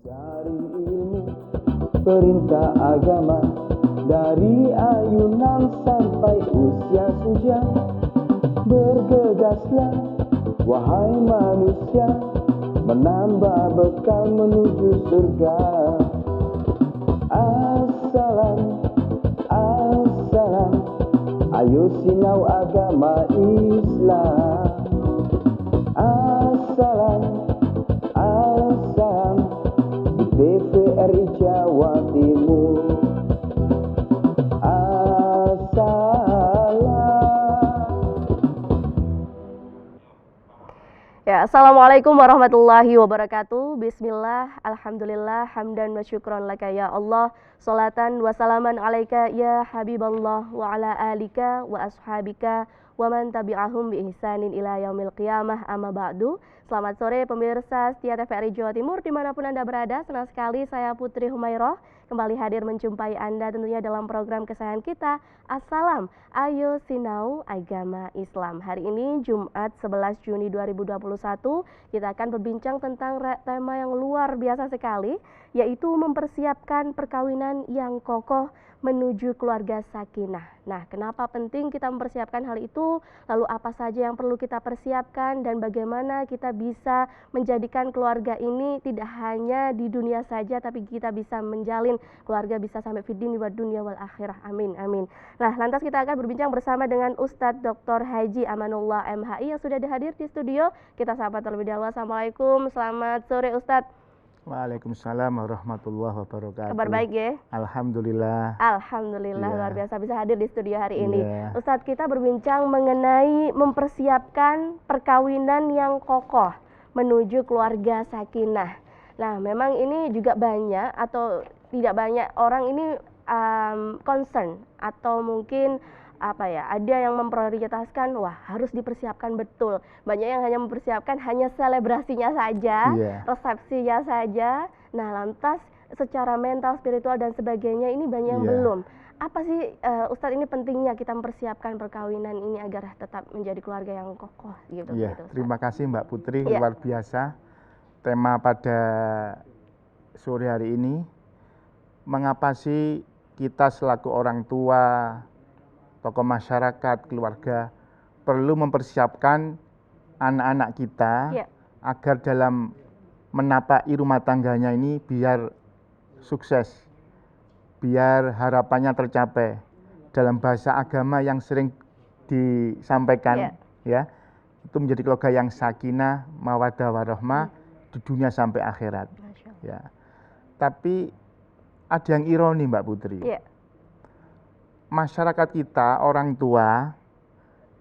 Cari ilmu, perintah agama, dari ayunan sampai usia senja. Bergegaslah, wahai manusia, menambah bekal menuju surga. Assalam, assalam, ayo sinau agama Islam. Assalam, assalam, di TVRI Jawa Timur. Ya, Assalamualaikum warahmatullahi wabarakatuh. Bismillah, alhamdulillah, hamdan wa syukron laka ya Allah. Salatan wa salaman alaika ya Habiballah wa ala alika wa ashabika wa man tabi'ahum bi ihsanin ila yaumil qiyamah amma ba'du. Selamat sore pemirsa setia TVRI Jawa Timur dimanapun Anda berada. Senang sekali saya Putri Humairoh kembali hadir menjumpai Anda tentunya dalam program kesayangan kita, Assalam, Ayo Sinau Agama Islam. Hari ini Jumat 11 Juni 2021 kita akan berbincang tentang tema yang luar biasa sekali, yaitu mempersiapkan perkawinan yang kokoh menuju keluarga sakinah. Nah, kenapa penting kita mempersiapkan hal itu? Lalu apa saja yang perlu kita persiapkan dan bagaimana kita bisa menjadikan keluarga ini tidak hanya di dunia saja, tapi kita bisa menjalin keluarga bisa sampai fiddin wa dunya wal akhirah. Amin, amin. Nah, lantas kita akan berbincang bersama dengan Ustadz Dr. Haji Amanullah MHI yang sudah hadir di studio. Kita sapa terlebih dahulu. Assalamualaikum, selamat sore Ustadz. Waalaikumsalam warahmatullahi wabarakatuh. Kabar baik ya? Alhamdulillah. Alhamdulillah, Ya. luar biasa bisa hadir di studio hari ini. Ya. Ustadz, kita berbincang mengenai mempersiapkan perkawinan yang kokoh menuju keluarga sakinah. Nah, memang ini juga banyak atau tidak banyak orang ini concern atau mungkin ada yang memprioritaskan, wah harus dipersiapkan betul. Banyak yang hanya mempersiapkan hanya selebrasinya saja, resepsinya saja. Nah, lantas secara mental, spiritual dan sebagainya ini banyak yang belum. Apa sih Ustadz, ini pentingnya kita mempersiapkan perkawinan ini agar tetap menjadi keluarga yang kokoh gitu. Iya, terima kasih Mbak Putri, Ya. luar biasa. Tema pada sore hari ini, mengapa sih kita selaku orang tua, tokoh masyarakat, keluarga perlu mempersiapkan anak-anak kita agar dalam menapaki rumah tangganya ini biar sukses, biar harapannya tercapai. Dalam bahasa agama yang sering disampaikan, ya, itu menjadi keluarga yang sakinah, mawaddah warahmah di dunia sampai akhirat. Ya. Tapi ada yang ironi Mbak Putri. Masyarakat kita, orang tua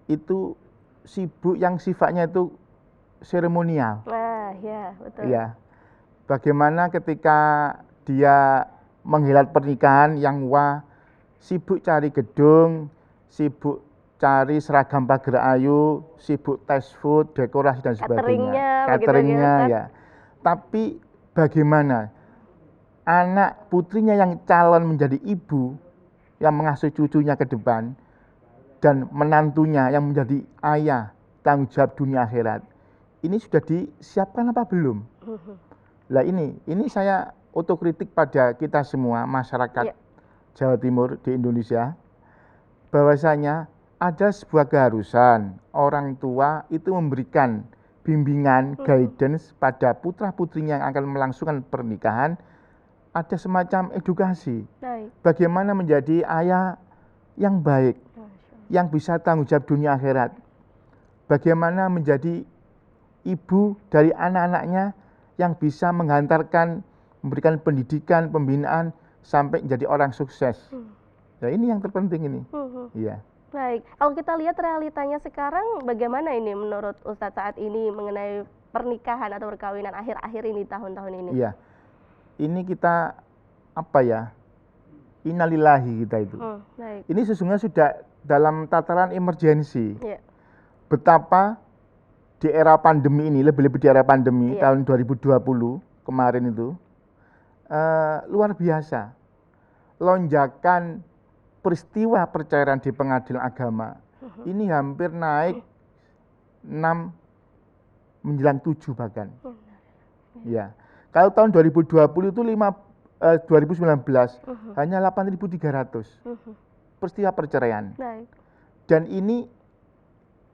itu sibuk yang sifatnya itu seremonial. Betul. Ya. Bagaimana ketika dia menghelat pernikahan yang sibuk cari gedung, sibuk cari seragam pagar ayu, sibuk tes food, dekorasi dan sebagainya. Cateringnya ya. Tapi bagaimana anak putrinya yang calon menjadi ibu, yang mengasuh cucunya ke depan, dan menantunya yang menjadi ayah, tanggung jawab dunia akhirat, ini sudah disiapkan apa belum? Lah ini saya otokritik pada kita semua, masyarakat Jawa Timur di Indonesia, bahwasanya ada sebuah keharusan orang tua itu memberikan bimbingan, guidance pada putra-putrinya yang akan melangsungkan pernikahan. Ada semacam edukasi, bagaimana menjadi ayah yang baik, yang bisa tanggung jawab dunia akhirat, bagaimana menjadi ibu dari anak-anaknya yang bisa menghantarkan, memberikan pendidikan, pembinaan sampai menjadi orang sukses. Nah, ini yang terpenting ini. Iya. Baik, kalau kita lihat realitanya sekarang, bagaimana ini menurut Ustadz saat ini mengenai pernikahan atau perkawinan akhir-akhir ini, tahun-tahun ini? Iya. Ini kita innalillahi kita itu. Ini sesungguhnya sudah dalam tataran emergensi. Betapa di era pandemi ini, lebih-lebih di era pandemi tahun 2020 kemarin itu, luar biasa. Lonjakan peristiwa perceraian di pengadilan agama ini hampir naik 6 menjelang 7 bahkan. Ya. Kalau tahun 2020 itu 2019 hanya 8.300 peristiwa perceraian. Baik. Dan ini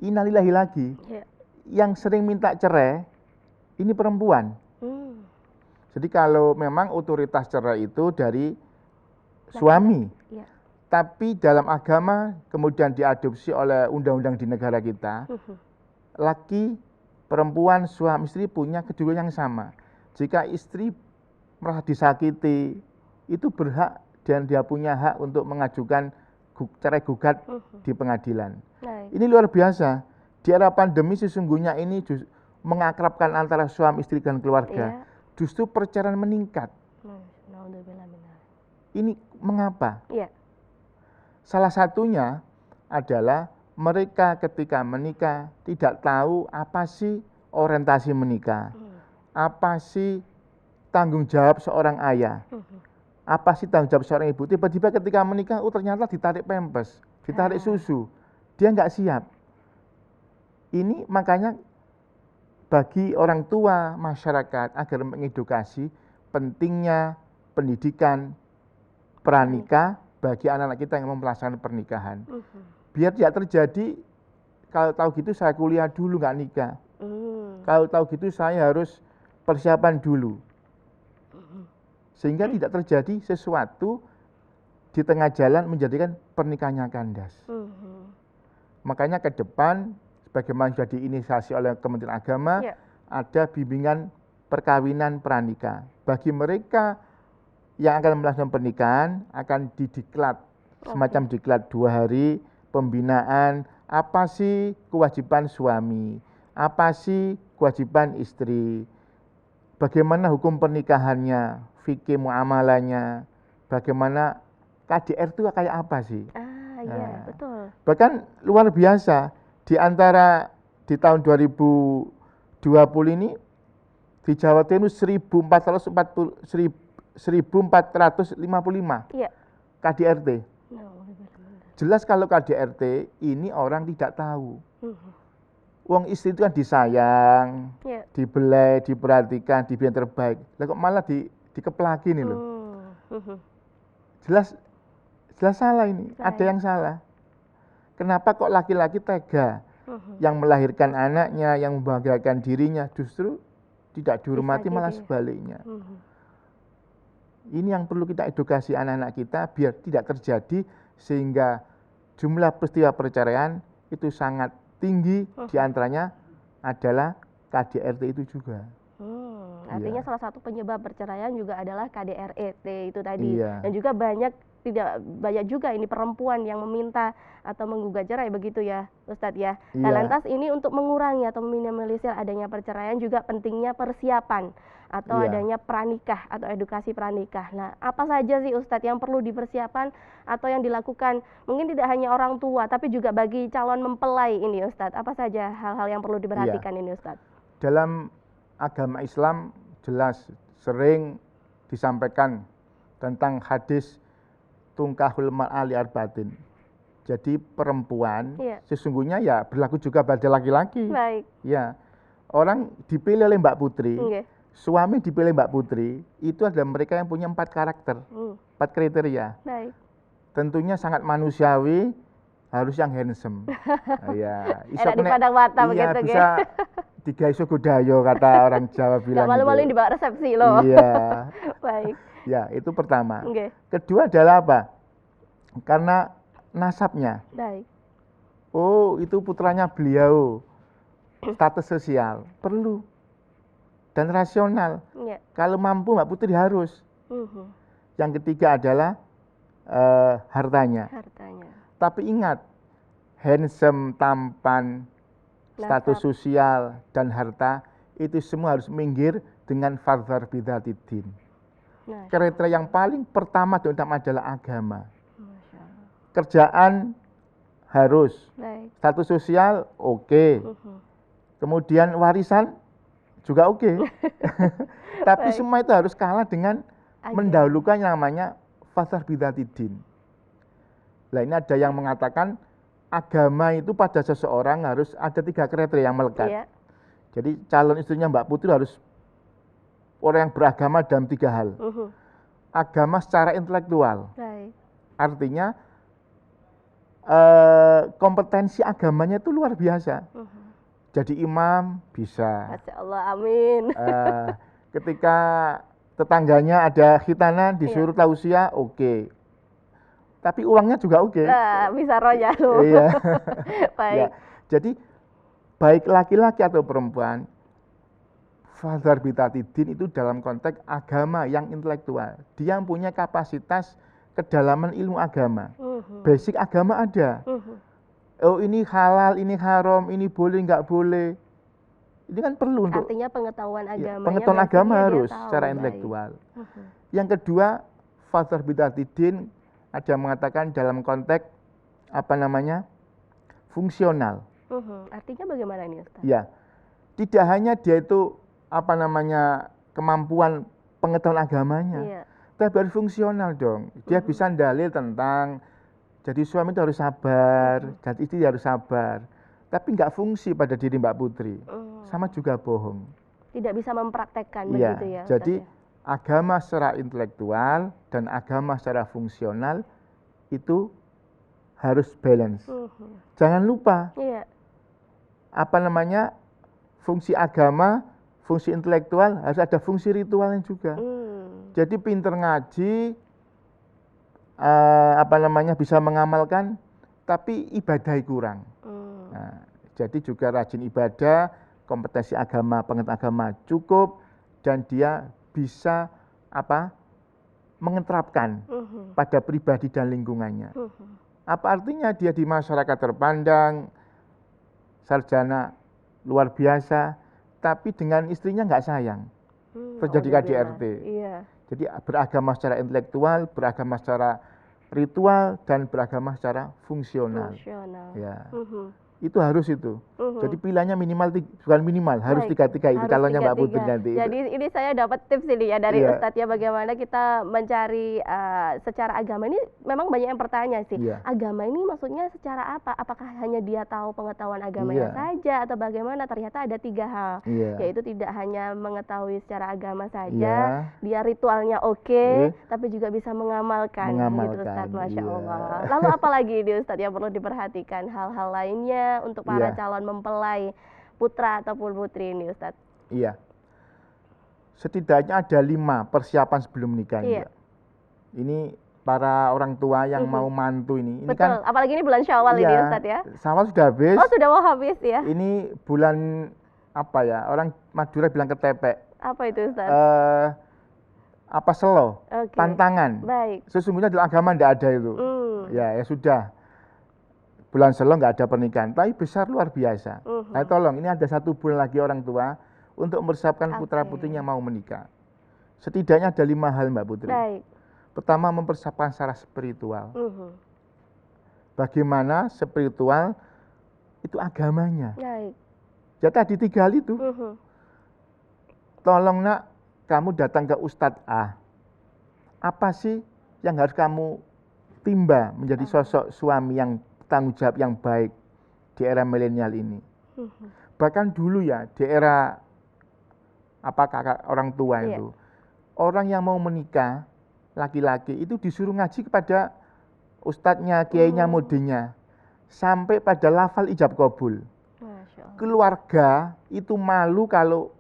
innalillahi lagi, Ya. yang sering minta cerai ini perempuan. Jadi kalau memang otoritas cerai itu dari suami, Ya. tapi dalam agama kemudian diadopsi oleh undang-undang di negara kita, laki, perempuan, suami istri punya kedudukan yang sama. Jika istri merasa disakiti, itu berhak dan dia punya hak untuk mengajukan cerai gugat di pengadilan. Baik. Ini luar biasa. Di era pandemi sesungguhnya ini mengakrabkan antara suami istri dan keluarga. Iya. Justru perceraian meningkat. Naudzubillah minal. Ini mengapa? Iya. Salah satunya adalah mereka ketika menikah tidak tahu apa sih orientasi menikah. Apa sih tanggung jawab seorang ayah? Apa sih tanggung jawab seorang ibu? Tiba-tiba ketika menikah, ternyata ditarik pempes, ditarik susu. Dia nggak siap. Ini makanya bagi orang tua, masyarakat agar mengedukasi pentingnya pendidikan pranikah bagi anak-anak kita yang mau melaksanakan pernikahan. Biar tidak terjadi, kalau tahu gitu saya kuliah dulu nggak nikah. Kalau tahu gitu saya harus persiapan dulu. Sehingga tidak terjadi sesuatu di tengah jalan menjadikan pernikahannya kandas. Makanya ke depan, sebagaimana sudah diinisiasi oleh Kementerian Agama, ada bimbingan perkawinan pranikah. Bagi mereka yang akan melaksanakan pernikahan, akan didiklat, semacam diklat 2 hari, pembinaan, apa sih kewajiban suami, apa sih kewajiban istri, bagaimana hukum pernikahannya, fikih muamalahnya, bagaimana KDR itu kayak apa sih? Iya, betul. Bahkan luar biasa, di antara di tahun 2020 ini di Jawa Timur 1455 Iya. KDRT. Jelas kalau KDRT ini orang tidak tahu. Wong istri itu kan disayang, dibelai, diperhatikan, diberi yang terbaik. Lah kok malah dikeplaki nih loh. Jelas salah ini, ada yang salah. Kenapa kok laki-laki tega yang melahirkan anaknya, yang membahagiakan dirinya, justru tidak dihormati, malah sebaliknya. Ini yang perlu kita edukasi anak-anak kita biar tidak terjadi, sehingga jumlah peristiwa perceraian itu sangat tinggi, diantaranya adalah KDRT itu juga. Artinya salah satu penyebab perceraian juga adalah KDRT itu tadi. Iya. Dan juga tidak banyak juga ini perempuan yang meminta atau menggugat cerai begitu ya Ustadz ya. Nah, lantas ini untuk mengurangi atau meminimalisir adanya perceraian juga pentingnya persiapan atau adanya pranikah atau edukasi pranikah. Nah, apa saja sih Ustadz yang perlu dipersiapkan atau yang dilakukan? Mungkin tidak hanya orang tua tapi juga bagi calon mempelai ini Ustadz. Apa saja hal-hal yang perlu diperhatikan ini Ustadz? Dalam agama Islam jelas sering disampaikan tentang hadis tungkahul mar'ali arbatin. Jadi perempuan sesungguhnya ya berlaku juga pada laki-laki. Baik. Ya, orang dipilih oleh Mbak Putri, suami dipilih Mbak Putri, itu adalah mereka yang punya 4 karakter, 4 kriteria. Baik. Tentunya sangat manusiawi, harus yang handsome. Ya, enak dipandang mata begitu bisa tiga isu kudayo kata orang Jawa bilang. Gak malu-maluin gitu. di bawah resepsi loh. Iya. Baik. Ya, itu pertama. Okay. Kedua adalah apa? Karena nasabnya. Baik. Oh, itu putranya beliau. Status sosial perlu dan rasional. Kalau mampu Mbak Putri harus. Yang ketiga adalah hartanya. Tapi ingat, handsome, tampan, status sosial dan harta itu semua harus minggir dengan fadhar bidzatid. Kriteria yang paling pertama dan utama adalah agama. Kerjaan harus, status sosial oke. Kemudian warisan juga oke. Tapi semua itu harus kalah dengan mendahulukan yang namanya fadhar bidzatid. Nah, ini ada yang mengatakan agama itu pada seseorang harus ada 3 kriteria yang melekat. Jadi calon istrinya Mbak Putri harus orang yang beragama dalam 3 hal. Agama secara intelektual, Baik. artinya kompetensi agamanya itu luar biasa. Jadi imam bisa. Masya Allah, amin. Ketika tetangganya ada khitanan disuruh tausiah, oke. Tapi uangnya juga oke. Nah, bisa royal. Iya. Baik. Ya, jadi baik laki-laki atau perempuan, fadhar bitatidin itu dalam konteks agama yang intelektual. Dia punya kapasitas kedalaman ilmu agama. Basic agama ada. Oh ini halal, ini haram, ini boleh, nggak boleh. Ini kan perlu untuk. Artinya pengetahuan agamanya. Pengetahuan agama basicnya dia harus tahu. secara Baik. intelektual. Yang kedua, fadhar bitatidin ada yang mengatakan dalam konteks apa namanya fungsional. Artinya bagaimana ini Ustaz? Ya, tidak hanya dia itu apa namanya kemampuan pengetahuan agamanya, Iya. tapi harus fungsional dong. Dia bisa dalil tentang jadi suami itu harus sabar, jadi istri harus sabar. Tapi nggak fungsi pada diri Mbak Putri, sama juga bohong. Tidak bisa mempraktekkan Iya, begitu ya Ustaz, jadi ya? agama secara intelektual dan agama secara fungsional itu harus balance. Jangan lupa Iya. apa namanya fungsi agama, fungsi intelektual harus ada fungsi ritualnya juga. Jadi pinter ngaji, apa namanya bisa mengamalkan, tapi ibadah kurang. Nah, jadi juga rajin ibadah, kompetensi agama, pengetahuan agama cukup, dan dia bisa apa mengeterapkan pada pribadi dan lingkungannya. Apa artinya dia di masyarakat terpandang, sarjana luar biasa, tapi dengan istrinya nggak sayang, terjadi KDRT. Iya. Jadi beragama secara intelektual, beragama secara ritual, dan beragama secara fungsional. Fungsional. Ya, itu harus itu. Jadi pilihannya minimal bukan minimal, harus Baik, 3-3 itu harus calonnya Mbak 3-3. Putri nanti. Jadi ini saya dapat tips ini ya dari Iya. Ustadz ya, bagaimana kita mencari secara agama ini. Memang banyak yang bertanya sih, Iya. agama ini maksudnya secara apa? Apakah hanya dia tahu pengetahuan agamanya Iya. saja atau bagaimana? Ternyata ada 3 hal, Iya. yaitu tidak hanya mengetahui secara agama saja, Iya. dia ritualnya oke, tapi juga bisa mengamalkan, gitu Mengamalkan, Ustadz, Masya iya. Allah. Lalu apa lagi nih Ustadz yang perlu diperhatikan, hal-hal lainnya untuk para Iya. calon mempelai putra ataupun putri ini Ustadz? Iya. Setidaknya ada 5 persiapan sebelum nikah. Iya. Mbak. Ini para orang tua yang mau mantu ini. Ini Betul, kan apalagi ini bulan Syawal ini iya, Ustadz ya. Syawal sudah habis. Oh, sudah mau habis ya. Ini bulan apa ya? Orang Madura bilang ketepek. Apa itu Ustadz? Apa selo? Oke. Pantangan. Baik. Sesungguhnya dalam agama tidak ada itu. Ya sudah. Bulan selo nggak ada pernikahan, tapi besar luar biasa. Nah tolong, ini ada 1 bulan lagi orang tua untuk mempersiapkan putra putrinya mau menikah. Setidaknya ada 5 hal Mbak Putri. Baik. Pertama, mempersiapkan secara spiritual. Bagaimana spiritual itu agamanya. Baik. Ya tadi 3 hal itu. Tolong nak, kamu datang ke Ustadz A. Apa sih yang harus kamu timba menjadi sosok suami yang tanggung jawab yang baik di era milenial ini? Bahkan dulu ya, di era kakak orang tua itu, orang yang mau menikah, laki-laki itu disuruh ngaji kepada ustadznya, kiainya, mudinya, sampai pada lafal ijab kabul. Masya Allah. Keluarga itu malu kalau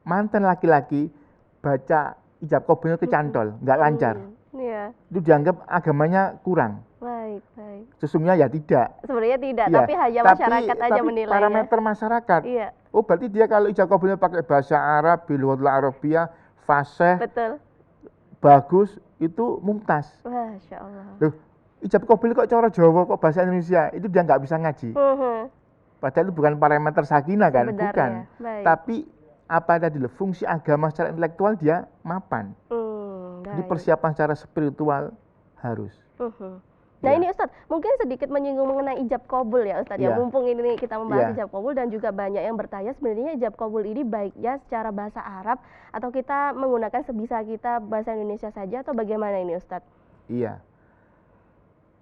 mantan laki-laki baca ijab kabulnya kecantol, nggak lancar. Iya. Itu dianggap agamanya kurang. Baik, baik. Sesungguhnya ya tidak. Sebenarnya tidak, Ya, tapi hanya masyarakat aja menilai. parameter masyarakat. Iya. Oh berarti dia kalau ijab kabulnya pakai bahasa Arab, bilughatul arabiyah, fasih, Betul. bagus, itu mumtaz. Masya Allah. Loh, ijab kabul kok cara Jawa kok bahasa Indonesia, itu dia nggak bisa ngaji. Padahal itu bukan parameter sakinah kan, Sebenarnya, bukan. baik. Tapi apa tadi loh, fungsi agama secara intelektual dia mapan. Jadi Baik. persiapan secara spiritual harus. Nah Ya. ini Ustadz, mungkin sedikit menyinggung mengenai ijab kabul ya Ustadz ya. Ya. Mumpung ini kita membahas Ya. ijab kabul dan juga banyak yang bertanya sebenarnya ijab kabul ini baiknya secara bahasa Arab atau kita menggunakan sebisa kita bahasa Indonesia saja atau bagaimana ini Ustadz? Iya.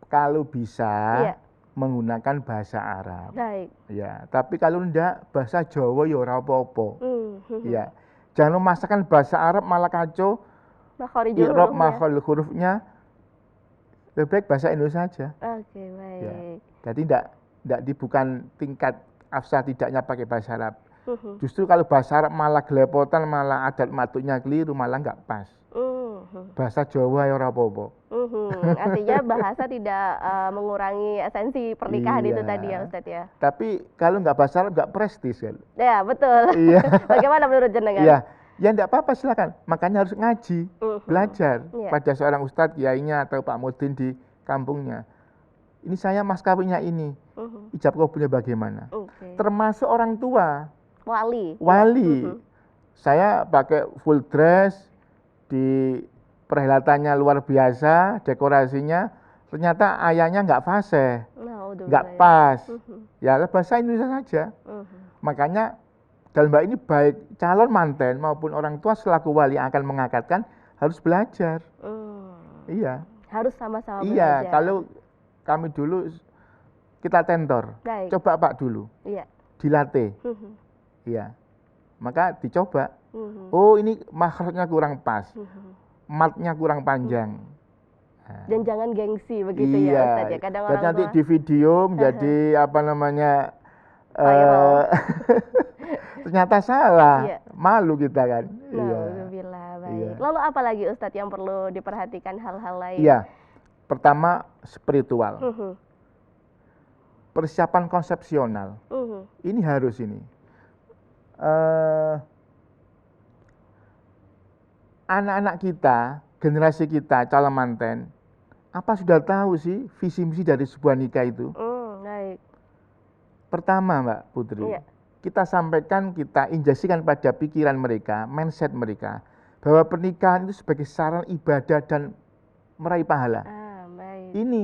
Kalau bisa Iya. menggunakan bahasa Arab. Baik. Ya, tapi kalau enggak bahasa Jawa ya ora apa-apa. Ya. Jangan memaksakan bahasa Arab malah kacau, Makhorijul i'rab hurufnya. makhraj hurufnya. Lebih baik bahasa Indonesia aja. Oke, Ya. baik. Jadi tidak bukan tingkat afsah tidaknya pakai bahasa Arab. Mhm. Justru kalau bahasa Arab malah gelepotan, malah adat matuknya keliru, malah nggak pas. Bahasa Jawa ya ora apa-apa. Artinya bahasa tidak mengurangi esensi pernikahan itu Iya. tadi ya Ustadz ya. Tapi kalau nggak bahasa Arab nggak prestis kan. Ya, betul. Iya. Bagaimana menurut jenengan? Iya. Ya enggak apa-apa silakan. Makanya harus ngaji, belajar Iya. pada seorang ustadz, kiainya atau Pak Mudin di kampungnya. Ini saya mas kawinnya ini. Ijab kabulnya bagaimana? Oke. Termasuk orang tua, Wali. wali. Saya pakai full dress di perhelatannya luar biasa, dekorasinya ternyata ayahnya nggak fasih, nggak pas. Ya bahasa Indonesia saja. Makanya dalam hal ini baik calon manten maupun orang tua selaku wali yang akan mengakadkan harus belajar. Iya. Harus sama-sama Iya, belajar. kalau kami dulu kita tentor. Baik. Coba Pak dulu, Iya. dilatih. Iya. Maka dicoba. Oh, ini makhrajnya kurang pas. Matnya kurang panjang. Nah, Dan jangan gengsi begitu ya iya. Ustadz ya. Kadang Jadi orang nanti tua di video menjadi apa namanya Viral. ternyata salah. Iya. Malu kita kan. Iya. Alhamdulillah, baik. Iya. Lalu apa lagi Ustadz yang perlu diperhatikan hal-hal lain? Iya. Pertama spiritual. Mhm. Persiapan konsepsional. Ini harus ini. Anak-anak kita, generasi kita, calon manten, apa sudah tahu sih visi misi dari sebuah nikah itu? Baik. Pertama, Mbak Putri, Iya. kita sampaikan, kita injasikan pada pikiran mereka, mindset mereka, bahwa pernikahan itu sebagai sarana ibadah dan meraih pahala. Baik. Ini,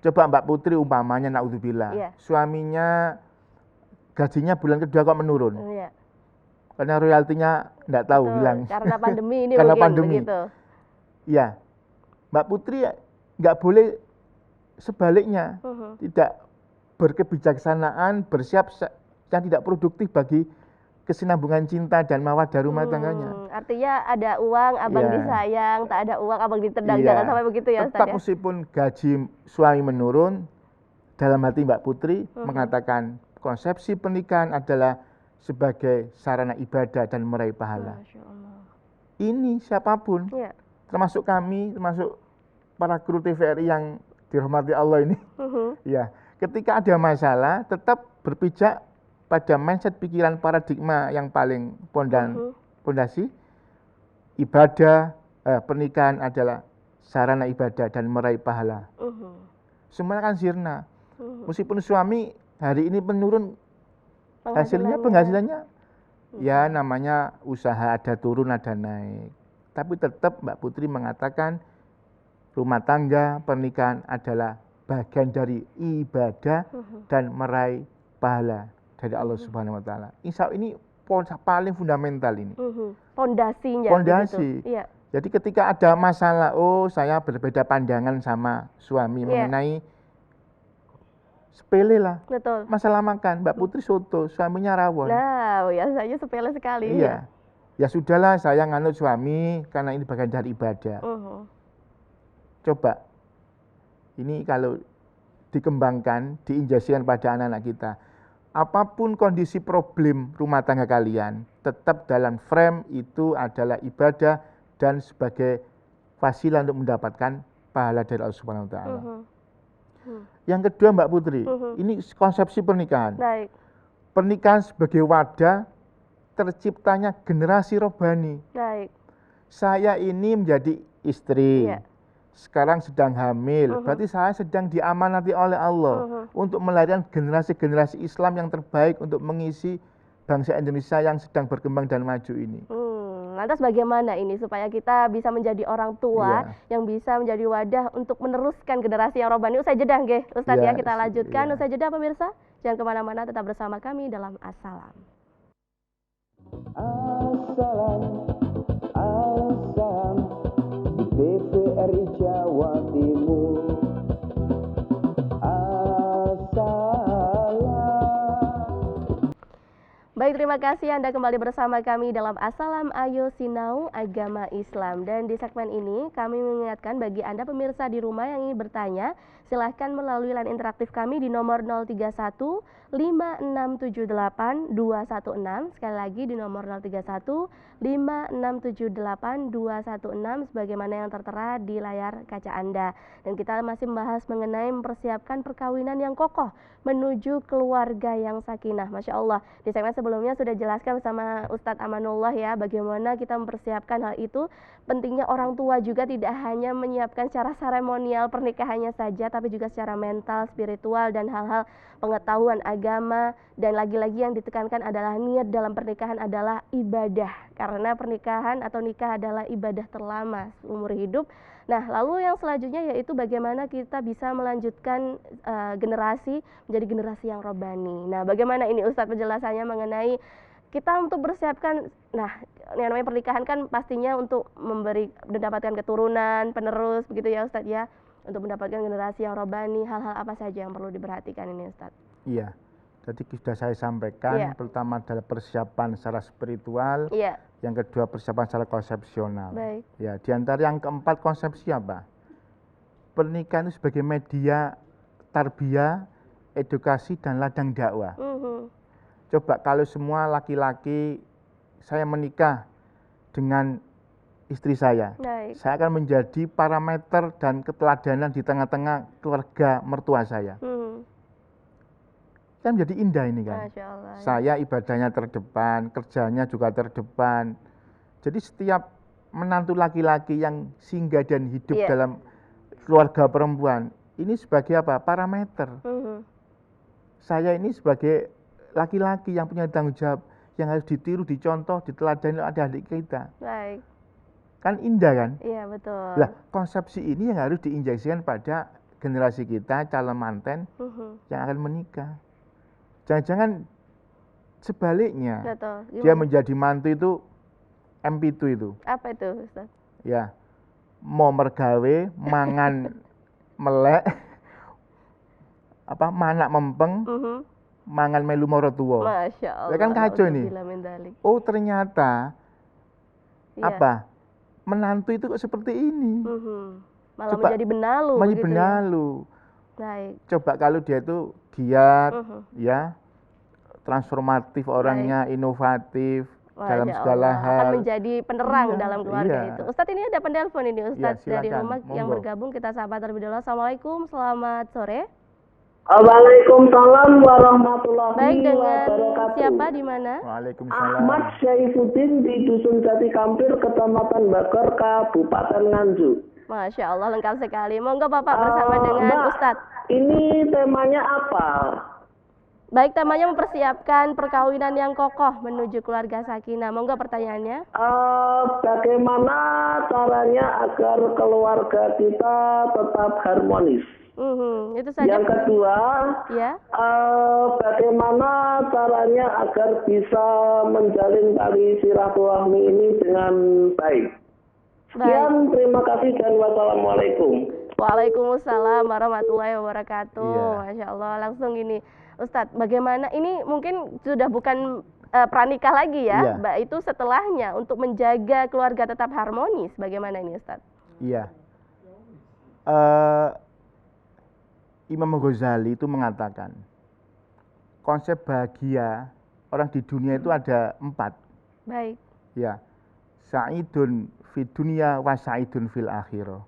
coba Mbak Putri umpamanya, naudzubillah, Iya. suaminya gajinya bulan kedua kok menurun, Iya. karena royaltinya enggak tahu Betul, hilang. karena pandemi ini Karena mungkin pandemi. begitu. Ya, Mbak Putri nggak boleh sebaliknya, tidak berkebijaksanaan, bersiap yang tidak produktif bagi kesinambungan cinta dan mawaddah rumah tangganya. Artinya ada uang abang Iya. disayang, tak ada uang abang ditendang, Iya. jangan sampai begitu ya Tetap Ustadz ya. meskipun gaji suami menurun, dalam hati Mbak Putri mengatakan konsepsi pernikahan adalah sebagai sarana ibadah dan meraih pahala. Masya Allah. Ini siapapun, Iya. termasuk kami, termasuk para kru TVRI yang dirahmati Allah ini. Ya, ketika ada masalah tetap berpijak pada mindset pikiran paradigma yang paling pondasi ibadah, pernikahan adalah sarana ibadah dan meraih pahala. Semua kan sirna. Meskipun suami hari ini menurun, penghasilannya ya namanya usaha, ada turun ada naik. Tapi tetap Mbak Putri mengatakan rumah tangga, pernikahan adalah bagian dari ibadah dan meraih pahala dari Allah Subhanahu wa taala. Insya Allah ini paling fundamental ini. Pondasinya. Pondasi. begitu. Iya. Jadi ketika ada masalah, oh saya berbeda pandangan sama suami mengenai sepele lah. Betul. Masalah makan, Mbak Putri soto, suaminya rawon. Nah, biasanya sepele sekali. Iya. Ya sudahlah, saya nganut suami karena ini bagian dari ibadah. Coba, ini kalau dikembangkan, diinjasikan pada anak-anak kita, apapun kondisi problem rumah tangga kalian, tetap dalam frame itu adalah ibadah dan sebagai wasilah untuk mendapatkan pahala dari Allah Subhanahu wa taala. Yang kedua Mbak Putri, ini konsepsi pernikahan. Baik. Pernikahan sebagai wadah terciptanya generasi rohani. Baik. Saya ini menjadi istri, Iya. sekarang sedang hamil, berarti saya sedang diamanati oleh Allah untuk melahirkan generasi-generasi Islam yang terbaik untuk mengisi bangsa Indonesia yang sedang berkembang dan maju ini. Lantas bagaimana ini supaya kita bisa menjadi orang tua yang bisa menjadi wadah untuk meneruskan generasi yang rohani? Usai jeda nggih, Ustadz ya, kita lanjutkan. Usai jeda pemirsa, jangan kemana-mana, tetap bersama kami dalam Assalam. Assalam, assalam di TVRI Jawa Timur. Assalam. Baik, terima kasih Anda kembali bersama kami dalam Assalam Ayo Sinau Agama Islam. Dan di segmen ini kami mengingatkan bagi Anda pemirsa di rumah yang ingin bertanya, silahkan melalui line interaktif kami di nomor 031 5678 216. Sekali lagi di nomor 031 5678 216 sebagaimana yang tertera di layar kaca Anda. Dan kita masih membahas mengenai mempersiapkan perkawinan yang kokoh menuju keluarga yang sakinah. Masya Allah, di segmen sebelumnya sudah jelaskan bersama Ustadz Amanullah ya, bagaimana kita mempersiapkan hal itu. Pentingnya orang tua juga tidak hanya menyiapkan secara seremonial pernikahannya saja, tapi juga secara mental, spiritual, dan hal-hal pengetahuan agama. Dan lagi-lagi yang ditekankan adalah niat dalam pernikahan adalah ibadah, karena pernikahan atau nikah adalah ibadah terlama seumur hidup. Nah, lalu yang selanjutnya yaitu bagaimana kita bisa melanjutkan generasi menjadi generasi yang robbani. Nah, bagaimana ini Ustadz penjelasannya mengenai kita untuk bersiapkan, nah yang namanya pernikahan kan pastinya untuk mendapatkan keturunan, penerus begitu ya Ustadz ya, untuk mendapatkan generasi yang robbani, hal-hal apa saja yang perlu diperhatikan ini Ustadz? Iya, tadi sudah saya sampaikan, pertama adalah persiapan secara spiritual, yang kedua persiapan secara konsepsional. Baik. Ya, di antara yang keempat konsepsi apa? Pernikahan itu sebagai media tarbiyah, edukasi dan ladang dakwah. Coba kalau semua laki-laki saya menikah dengan istri saya akan menjadi parameter dan keteladanan di tengah-tengah keluarga mertua saya. Kan menjadi indah ini kan. Masya Allah, saya ibadahnya terdepan, kerjanya juga terdepan. Jadi setiap menantu laki-laki yang singgah dan hidup dalam keluarga perempuan, ini sebagai apa? Parameter. Saya ini sebagai laki-laki yang punya tanggung jawab, yang harus ditiru, dicontoh, diteladani oleh adik-adik kita. Baik. Kan indah kan? Iya, betul. Lah, konsepsi ini yang harus diinjeksikan pada generasi kita, calon manten yang akan menikah. Jangan-jangan sebaliknya. Betul. Dia menjadi mantu itu MP2 itu. Apa itu, Ustaz? Ya, mau mergawe, mangan melek, manak mempeng, mangan melu moro tuwa. Masya Allah. Ya kan kacau ini. Oh ternyata menantu itu kok seperti ini. Malah coba, menjadi benalu. Menjadi benalu. Ya? Baik. Coba kalau dia itu giat, ya, transformatif orangnya, inovatif dalam segala hal. Akan menjadi penerang dalam keluarga itu. Ustadz, ini ada penelpon ini Ustadz dari rumah yang bergabung. Kita sapa terlebih dahulu. Assalamualaikum, selamat sore. Waalaikumsalam warahmatullahi wabarakatuh. Baik, dengan siapa di mana? Waalaikumsalam. Ahmad Syaifuddin di Dusun Jati Kampir, Kecamatan Bakor, Kabupaten Nganjuk. Masya Allah, lengkap sekali. Monggo Bapak bersama dengan Ustadz. Ini temanya apa? Baik, temanya mempersiapkan perkawinan yang kokoh menuju keluarga sakinah. Monggo pertanyaannya. Bagaimana caranya agar keluarga kita tetap harmonis? Itu saja. Yang kedua, bagaimana caranya agar bisa menjalin tali silaturahmi ini dengan baik? Sekian, terima kasih dan wassalamualaikum. Waalaikumsalam warahmatullahi wabarakatuh. Masya Allah, langsung ini Ustadz, bagaimana ini mungkin sudah bukan pranikah lagi ya, Mbak, itu setelahnya untuk menjaga keluarga tetap harmonis, bagaimana ini Ustadz? Iya. Imam Ghazali itu mengatakan konsep bahagia orang di dunia itu ada 4. Baik. Ya, sa'idun fid dunya wa sa'idun fil akhirah.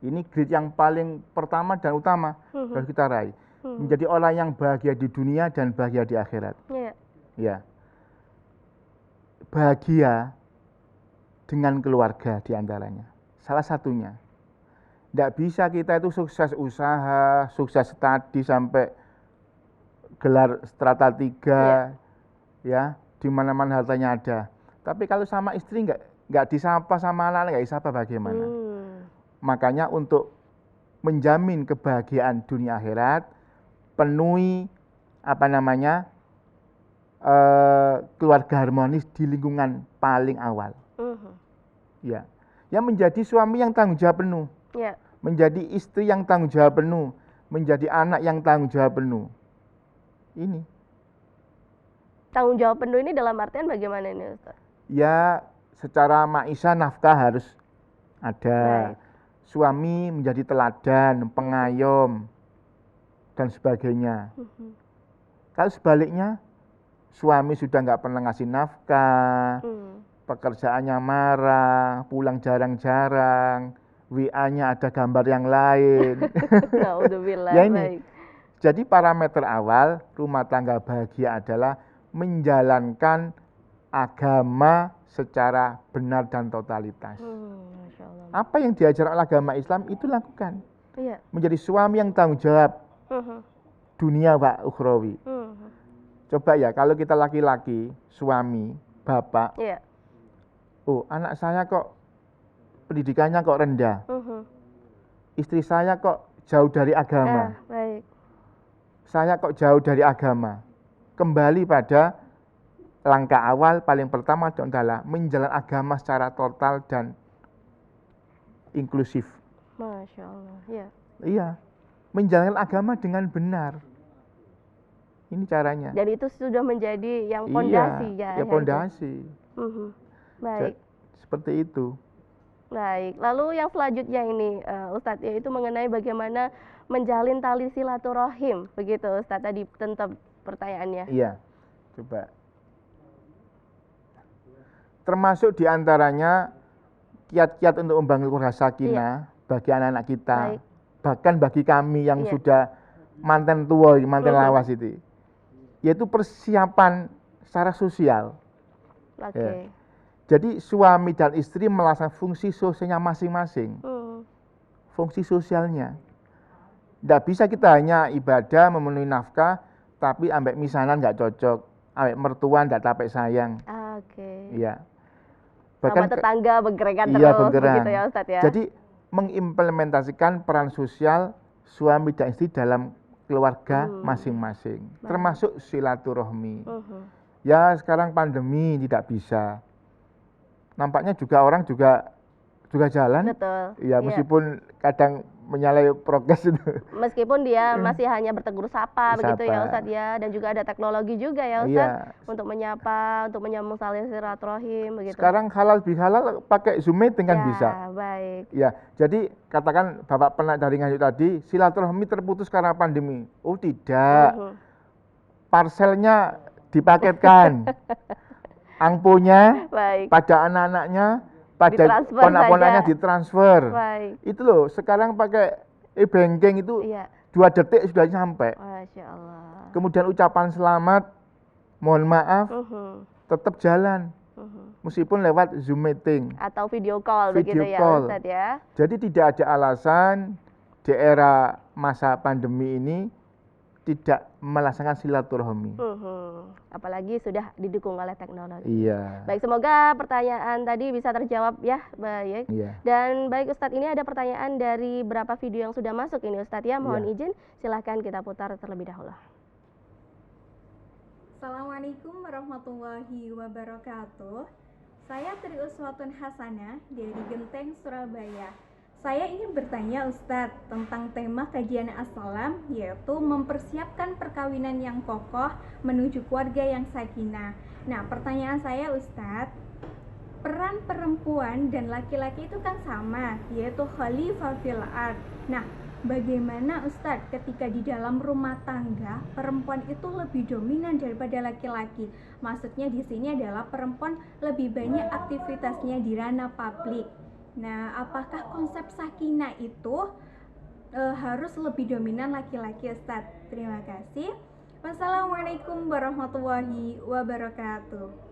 Ini grade yang paling pertama dan utama harus kita raih. Menjadi orang yang bahagia di dunia dan bahagia di akhirat. Ya. Bahagia dengan keluarga diantaranya. Salah satunya. Tidak bisa kita itu sukses usaha, sukses studi sampai gelar strata 3, ya, di mana-mana hartanya ada. Tapi kalau sama istri nggak disapa, sama anak nggak disapa, bagaimana? Makanya untuk menjamin kebahagiaan dunia akhirat, penuhi keluarga harmonis di lingkungan paling awal. Ya, yang menjadi suami yang tanggung jawab penuh. Menjadi istri yang tanggung jawab penuh, menjadi anak yang tanggung jawab penuh. Ini. tanggung jawab penuh ini dalam artian bagaimana ini Ustaz? Ya, secara maisha nafkah harus ada. Baik. Suami menjadi teladan, pengayom, dan sebagainya. Kalau sebaliknya, suami sudah nggak pernah ngasih nafkah, pekerjaannya marah, pulang jarang-jarang, WA-nya ada gambar yang lain. Naudzubillah. Ya ini. Baik. Jadi parameter awal rumah tangga bahagia adalah menjalankan agama secara benar dan totalitas. Masya Allah. Apa yang diajar oleh agama Islam itu lakukan. Iya. Menjadi suami yang tanggung jawab dunia wa ukhrawi. Coba ya, kalau kita laki-laki, suami, bapak, Iya. oh anak saya kok pendidikannya kok rendah, istri saya kok jauh dari agama, Baik. saya kok jauh dari agama. Kembali pada langkah awal paling pertama adalah menjalankan agama secara total dan inklusif. Masya Allah. Iya. Iya, menjalankan agama dengan benar. Ini caranya. Dan itu sudah menjadi yang fondasi ya. Iya, ya fondasi. Baik. Seperti itu. Baik. Lalu yang selanjutnya ini Ustadz, yaitu mengenai bagaimana menjalin tali silaturahim, begitu Ustadz tadi tentang pertanyaannya. Iya. Coba. Termasuk diantaranya kiat-kiat untuk membangun rasa sakinah bagi anak-anak kita, Baik. bahkan bagi kami yang Iya. sudah manten tua, manten lawas itu, yaitu persiapan secara sosial. Oke. Ya. Jadi suami dan istri melaksanakan fungsi sosialnya masing-masing, fungsi sosialnya. Tidak bisa kita hanya ibadah memenuhi nafkah, tapi ambek misanan nggak cocok, ambek mertua nggak tapek sayang. Oke. Iya. Sama tetangga bergerekan iya, terus, bergerak. begitu ya Ustadz ya. Jadi mengimplementasikan peran sosial suami dan istri dalam keluarga masing-masing, termasuk silaturahmi. Ya sekarang pandemi tidak bisa. Nampaknya juga orang juga jalan. Betul. Ya meskipun kadang menyalahi prokes itu. Meskipun dia masih hanya bertegur sapa begitu ya Ustadz ya, dan juga ada teknologi juga ya Ustadz untuk menyapa, untuk menyambung tali silaturahim begitu. Sekarang halal bihalal pakai Zoom meeting kan bisa. Baik. Ya, jadi katakan Bapak pernah dari ngaji tadi, silaturahmi terputus karena pandemi. Oh tidak. Parselnya dipaketkan. Angponya Baik. pada anak-anaknya, pada Ditransfer ponak-ponaknya saja. ditransfer. Baik. Itu loh, sekarang pakai e-banking itu Iya. 2 detik sudah sampai. Masya Allah. Kemudian ucapan selamat, mohon maaf, tetap jalan. Meskipun lewat Zoom meeting. Atau video call Video begitu ya call. Ustadz ya. Jadi tidak ada alasan di era masa pandemi ini tidak melaksanakan silaturahmi. Apalagi sudah didukung oleh teknologi. Iya. Baik, semoga pertanyaan tadi bisa terjawab ya. Baik. Iya. Dan baik Ustadz, ini ada pertanyaan dari berapa video yang sudah masuk ini Ustadz ya. Mohon Iya. izin, silahkan kita putar terlebih dahulu. Assalamualaikum warahmatullahi wabarakatuh. Saya Tri Uswatun Hasanah dari Genteng, Surabaya. Saya ingin bertanya Ustadz tentang tema kajian As-Salam, yaitu mempersiapkan perkawinan yang kokoh menuju keluarga yang sakinah. Nah, pertanyaan saya Ustadz, peran perempuan dan laki-laki itu kan sama, yaitu khalifah fil ard. Nah, bagaimana Ustadz ketika di dalam rumah tangga perempuan itu lebih dominan daripada laki-laki? Maksudnya di sini adalah perempuan lebih banyak aktivitasnya di ranah publik. Nah, apakah konsep sakinah itu harus lebih dominan laki-laki Ustadz? Terima kasih. Wassalamualaikum warahmatullahi wabarakatuh.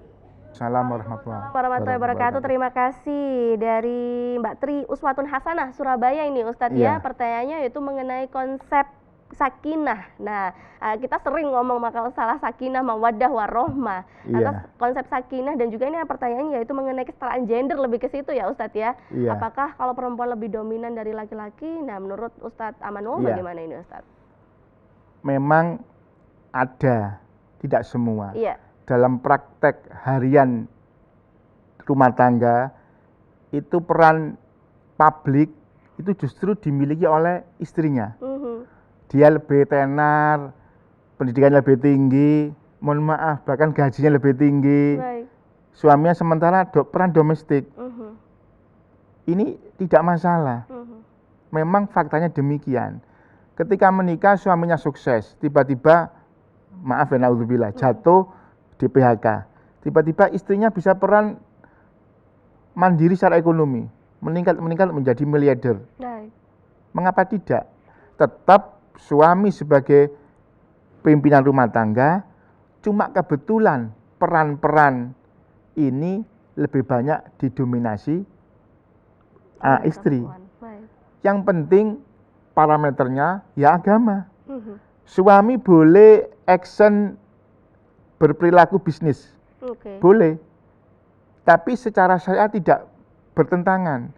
Assalamualaikum Warahmatullahi wabarakatuh. Terima kasih dari Mbak Tri Uswatun Hasanah Surabaya ini Ustadz ya. Iya. Pertanyaannya yaitu mengenai konsep sakinah. Nah, kita sering ngomong masalah sakinah, mawaddah, warohmah. Atas Iya. konsep sakinah dan juga ini pertanyaannya yaitu mengenai kesetaraan gender lebih ke situ ya Ustadz ya. Iya. Apakah kalau perempuan lebih dominan dari laki-laki? Nah, menurut Ustadz Amanul Iya. bagaimana ini Ustadz? Memang ada, tidak semua. Iya. Dalam praktek harian rumah tangga itu peran publik itu justru dimiliki oleh istrinya. Dia lebih tenar, pendidikan lebih tinggi, mohon maaf, bahkan gajinya lebih tinggi. Baik. Suaminya sementara peran domestik. Mhm. Ini tidak masalah. Mhm. Memang faktanya demikian. Ketika menikah suaminya sukses, tiba-tiba maaf ya naudzubillah, jatuh di PHK. Tiba-tiba istrinya bisa peran mandiri secara ekonomi, meningkat menjadi miliarder. Baik. Mengapa tidak? Tetap suami sebagai pimpinan rumah tangga, cuma kebetulan peran-peran ini lebih banyak didominasi Oleh istri. perempuan. Baik. Yang penting parameternya ya agama. Mhm. Suami boleh action berperilaku bisnis, Oke. boleh. Tapi secara syariat tidak bertentangan.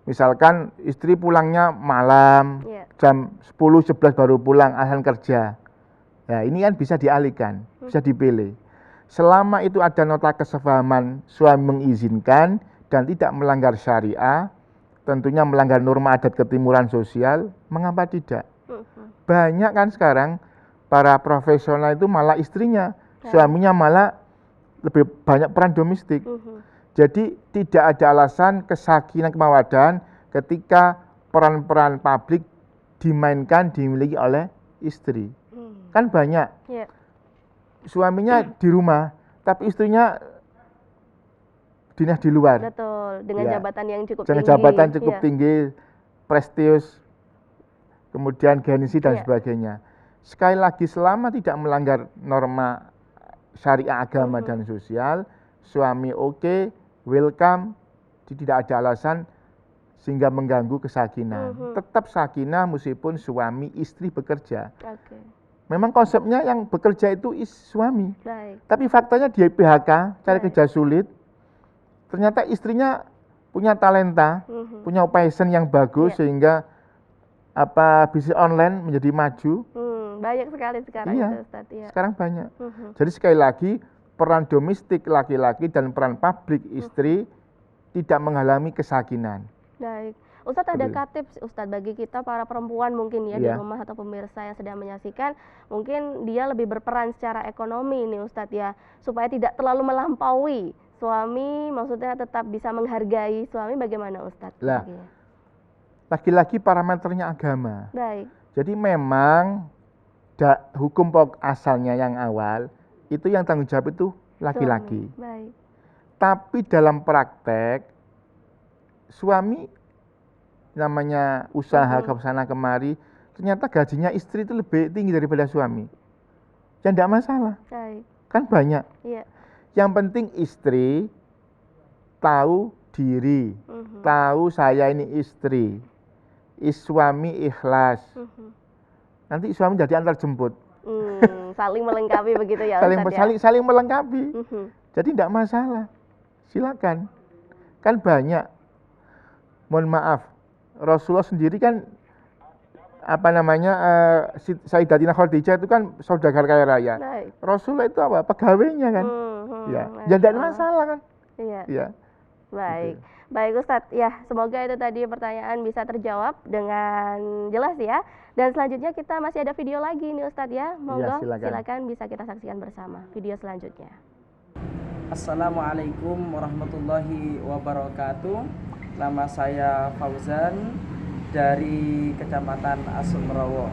Misalkan istri pulangnya malam, Iya. jam 10, 11 baru pulang, alasan kerja. Ya, ini kan bisa dialihkan, bisa dipilih. Selama itu ada nota kesepahaman, suami mengizinkan dan tidak melanggar syariah, tentunya melanggar norma adat ketimuran sosial, mengapa tidak? Mhm. Banyak kan sekarang para profesional itu malah istrinya, suaminya malah lebih banyak peran domestik. Mhm. Jadi tidak ada alasan kesakinan kemawadahan ketika peran-peran publik dimainkan, dimiliki oleh istri. Mhm. Kan banyak Iya. suaminya di rumah, tapi istrinya dinas di luar. Betul, dengan Ya. jabatan yang cukup Dengan tinggi. jabatan cukup Iya. tinggi, prestius, kemudian gengsi dan Iya. sebagainya. Sekali lagi selama tidak melanggar norma syariah agama dan sosial, suami oke, welcome, tidak ada alasan sehingga mengganggu kesakinan. Tetap sakinah meskipun suami istri bekerja. Oke. Memang konsepnya yang bekerja itu suami. Baik. Tapi faktanya dia PHK, cari Baik. kerja sulit. Ternyata istrinya punya talenta, Mhm. punya passion yang bagus Iya. sehingga bisnis online menjadi maju. Banyak sekali sekarang Iya. itu Ustadz. Iya. Sekarang banyak. Mhm. Jadi sekali lagi peran domestik laki-laki dan peran publik istri tidak menghalangi kesakinan. Baik. Ustadz, ada Seperti tips Ustadz bagi kita para perempuan mungkin ya di Iya. rumah atau pemirsa yang sedang menyaksikan, mungkin dia lebih berperan secara ekonomi nih Ustadz ya, supaya tidak terlalu melampaui suami, maksudnya tetap bisa menghargai suami, bagaimana Ustadz? Lah. baginya? Lagi-lagi parameternya agama. Baik. Jadi memang hukum pokok asalnya yang awal itu yang tanggung jawab itu laki-laki. Suami. Baik. Tapi dalam praktek suami namanya usaha ke sana kemari, ternyata gajinya istri itu lebih tinggi daripada suami. Ya enggak masalah, Baik. kan banyak. Iya. Yang penting istri tahu diri, Mhm. tahu saya ini istri. Suami ikhlas. Mhm. Nanti suami jadi antar jemput. Saling melengkapi begitu ya saling Ustadz ya. saling melengkapi. Mhm. Jadi tidak masalah. Silakan. Kan banyak. Mohon maaf, Rasulullah sendiri kan Sayyidatina Khadijah itu kan saudagar kaya raya. Baik. Rasulullah itu apa? Pegawainya kan. Ya, ya tidak ada masalah kan. Iya. Ya. Baik. Baik Ustadz, ya semoga itu tadi pertanyaan bisa terjawab dengan jelas ya. Dan selanjutnya kita masih ada video lagi nih Ustadz ya. Monggo silakan bisa kita saksikan bersama video selanjutnya. Assalamualaikum warahmatullahi wabarakatuh. Nama saya Fauzan dari Kecamatan Asmrowo.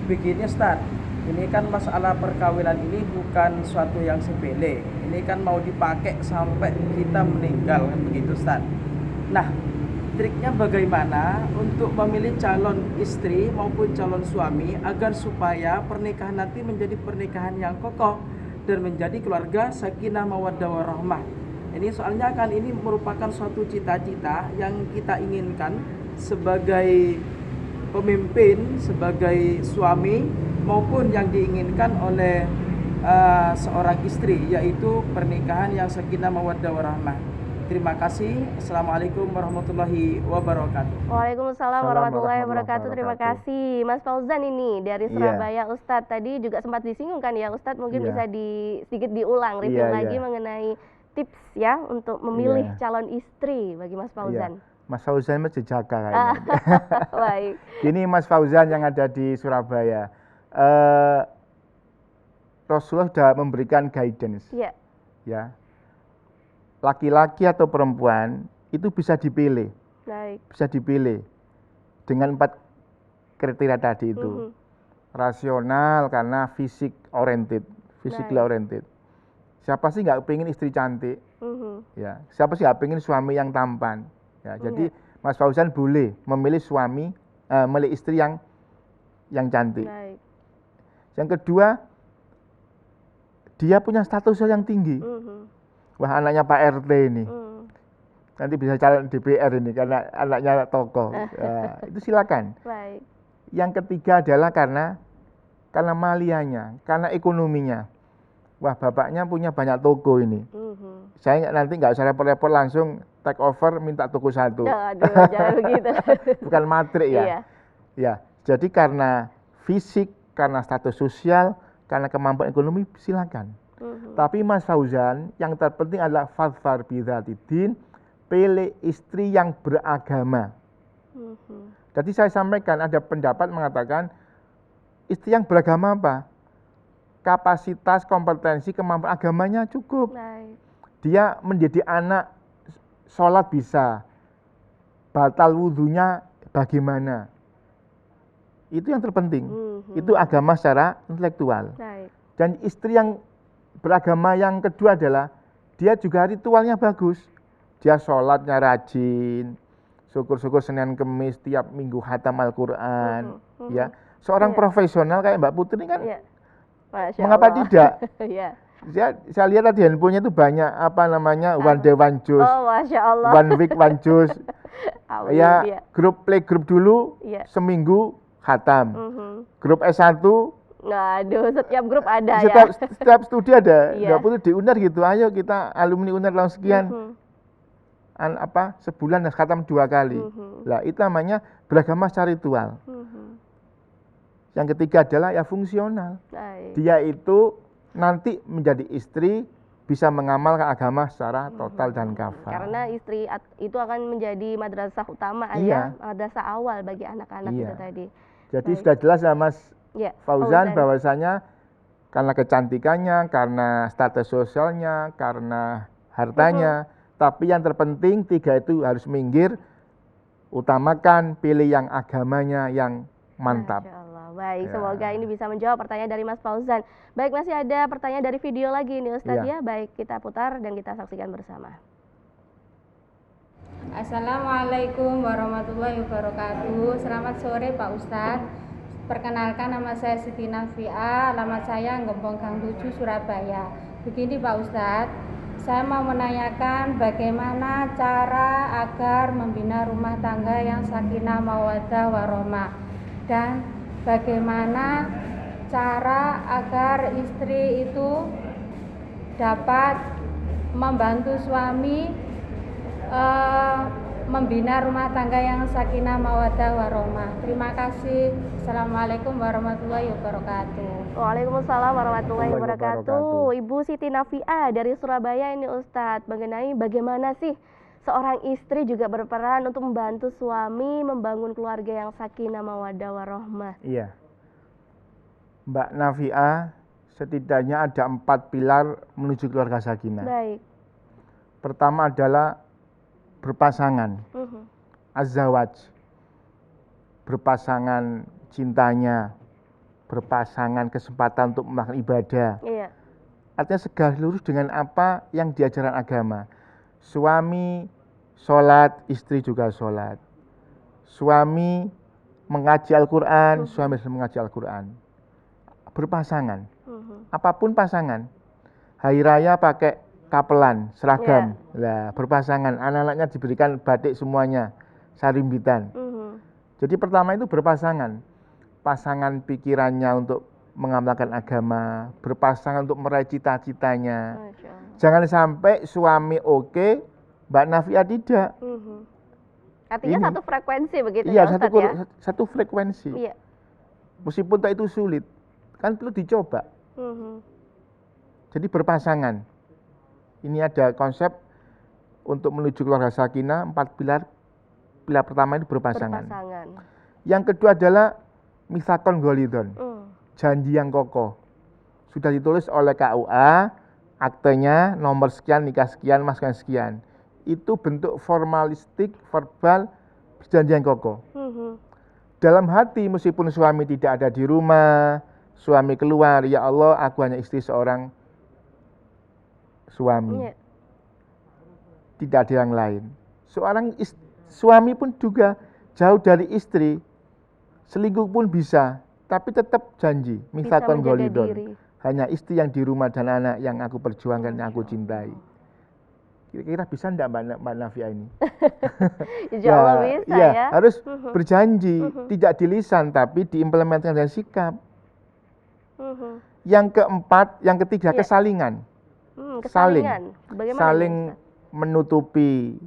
Begini Ustadz, ini kan masalah perkawinan ini bukan suatu yang sepele. Ini kan mau dipakai sampai kita meninggal kan begitu Ustadz. Nah, triknya bagaimana untuk memilih calon istri maupun calon suami agar supaya pernikahan nanti menjadi pernikahan yang kokoh dan menjadi keluarga sakinah mawaddah warahmah. Ini soalnya kan ini merupakan suatu cita-cita yang kita inginkan sebagai pemimpin, sebagai suami maupun yang diinginkan oleh seorang istri, yaitu pernikahan yang sakinah mawaddah warahmah. Terima kasih. Assalamualaikum warahmatullahi wabarakatuh. Waalaikumsalam warahmatullahi wabarakatuh. Terima kasih Mas Fauzan ini dari Surabaya Ustadz. Tadi juga sempat disinggung kan ya Ustadz, mungkin bisa sedikit diulang, review lagi mengenai tips ya untuk memilih calon istri bagi Mas Fauzan. Mas Fauzan menjejaka kayaknya. Baik. Ini Mas Fauzan yang ada di Surabaya. Rasulullah sudah memberikan guidance. Iya. Ya. Laki-laki atau perempuan itu bisa dipilih. Baik. Bisa dipilih dengan 4 kriteria tadi itu. Rasional karena fisik oriented, physically Baik. oriented. Siapa sih nggak pengen istri cantik? Ya, siapa sih nggak pengen suami yang tampan? Ya, jadi Mas Fauzan boleh memilih suami, memilih istri yang cantik. Baik. Yang kedua, dia punya status sosial yang tinggi. Wah, anaknya Pak RT ini. Nanti bisa calon DPR ini karena anaknya tokoh. Ya, itu silakan. Baik. Yang ketiga adalah karena malianya, karena ekonominya. Wah, bapaknya punya banyak toko ini. Saya nanti nggak usah repot-repot, langsung take over minta toko satu. Aduh, jangan begitu. Bukan matrik ya. Iya. Ya, jadi karena fisik, karena status sosial, karena kemampuan ekonomi silakan. Tapi Mas Fauzan, yang terpenting adalah fadfar bidzatidin, pilih istri yang beragama. Jadi saya sampaikan ada pendapat mengatakan istri yang beragama apa? Kapasitas, kompetensi, kemampuan agamanya cukup. Baik. Dia menjadi anak sholat bisa, batal wudhunya bagaimana? Itu yang terpenting. Itu agama secara intelektual. Baik. Dan istri yang beragama yang kedua adalah dia juga ritualnya bagus. Dia sholatnya rajin, syukur-syukur Senin Kemis tiap minggu khatam Al-Quran. Ya, seorang profesional kayak Mbak Putri kan, Masya mengapa Allah. tidak? Iya. Saya lihat tadi handphonenya itu banyak one day one juice, Oh, Masya Allah. one week one juice. Amin, Ya, iya. playgroup dulu, Iya. seminggu khatam. Grup S1, Aduh, setiap grup ada setiap studi ada. Iya. Mbak Putri di UNER gitu, ayo kita alumni UNER tahun sekian. Sebulan khatam 2 kali. Lah itu namanya beragama secara ritual. Yang ketiga adalah ya fungsional. Baik. Dia itu nanti menjadi istri bisa mengamalkan agama secara total dan kafah. Karena istri itu akan menjadi madrasah utama Iya. madrasah awal bagi anak-anak Iya. itu tadi. Jadi Baik. sudah jelas ya Mas Ya, Fauzan bahwasanya karena kecantikannya, karena status sosialnya, karena hartanya, tapi yang terpenting 3 itu harus minggir, utamakan pilih yang agamanya yang mantap. Masya Allah. Baik, Ya. semoga ini bisa menjawab pertanyaan dari Mas Fauzan. Baik, masih ada pertanyaan dari video lagi nih Ustadz ya. Baik, kita putar dan kita saksikan bersama. Assalamualaikum warahmatullahi wabarakatuh. Selamat sore Pak Ustadz. Perkenalkan, nama saya Siti Nafia, alamat saya Gembong Gang 7 Surabaya. Begini Pak Ustadz, saya mau menanyakan bagaimana cara agar membina rumah tangga yang sakinah mawaddah warahmah, dan bagaimana cara agar istri itu dapat membantu suami membina rumah tangga yang sakinah mawaddah warahmah. Terima kasih. Assalamualaikum warahmatullahi wabarakatuh. Waalaikumsalam warahmatullahi wabarakatuh. wabarakatuh. Ibu Siti Nafia dari Surabaya ini Ustadz, mengenai bagaimana sih seorang istri juga berperan untuk membantu suami membangun keluarga yang sakinah mawaddah warahmah. Iya. Mbak Nafia, setidaknya ada 4 pilar menuju keluarga sakinah. Baik. Pertama adalah berpasangan, azawaj, berpasangan cintanya, berpasangan kesempatan untuk melakukan ibadah. Iya. Artinya segala lurus dengan apa yang diajarkan agama. Suami sholat, istri juga sholat. Suami mengaji Al-Quran, suami mengaji Al-Quran. Berpasangan, apapun pasangan. Hari raya pakai kapelan, seragam, lah berpasangan. Anak-anaknya diberikan batik semuanya, sarimbitan. Jadi pertama itu berpasangan, pasangan pikirannya untuk mengamalkan agama, berpasangan untuk meraih cita-citanya. Jangan sampai suami oke, Mbak Nafia tidak. Artinya Ini. satu frekuensi begitu Iya, ya Ustadz ya? satu frekuensi. Iya. Meskipun tak itu sulit, kan perlu dicoba. Jadi berpasangan. Ini ada konsep untuk menuju keluarga sakinah, 4 pilar. Pilar pertama ini berpasangan. Yang kedua adalah mitsaqon ghalidhon, janji yang kokoh. sudah ditulis oleh KUA, aktenya nomor sekian, nikah sekian, mas sekian. Itu bentuk formalistik, verbal, perjanjian kokoh. Dalam hati meskipun suami tidak ada di rumah, suami keluar, ya Allah aku hanya istri seorang suami. Tidak ada yang lain. Suami pun juga jauh dari istri, selingkuh pun bisa, tapi tetap janji, mitsaqon ghalidhon. Hanya istri yang di rumah dan anak yang aku perjuangkan, yang aku cintai. Kira-kira bisa enggak Mbak Nafia ini? Insya Allah bisa ya. Harus berjanji, tidak di lisan tapi diimplementasikan dengan sikap. Yang keempat, yang ketiga kesalingan. Kesalingan. Saling menutupi.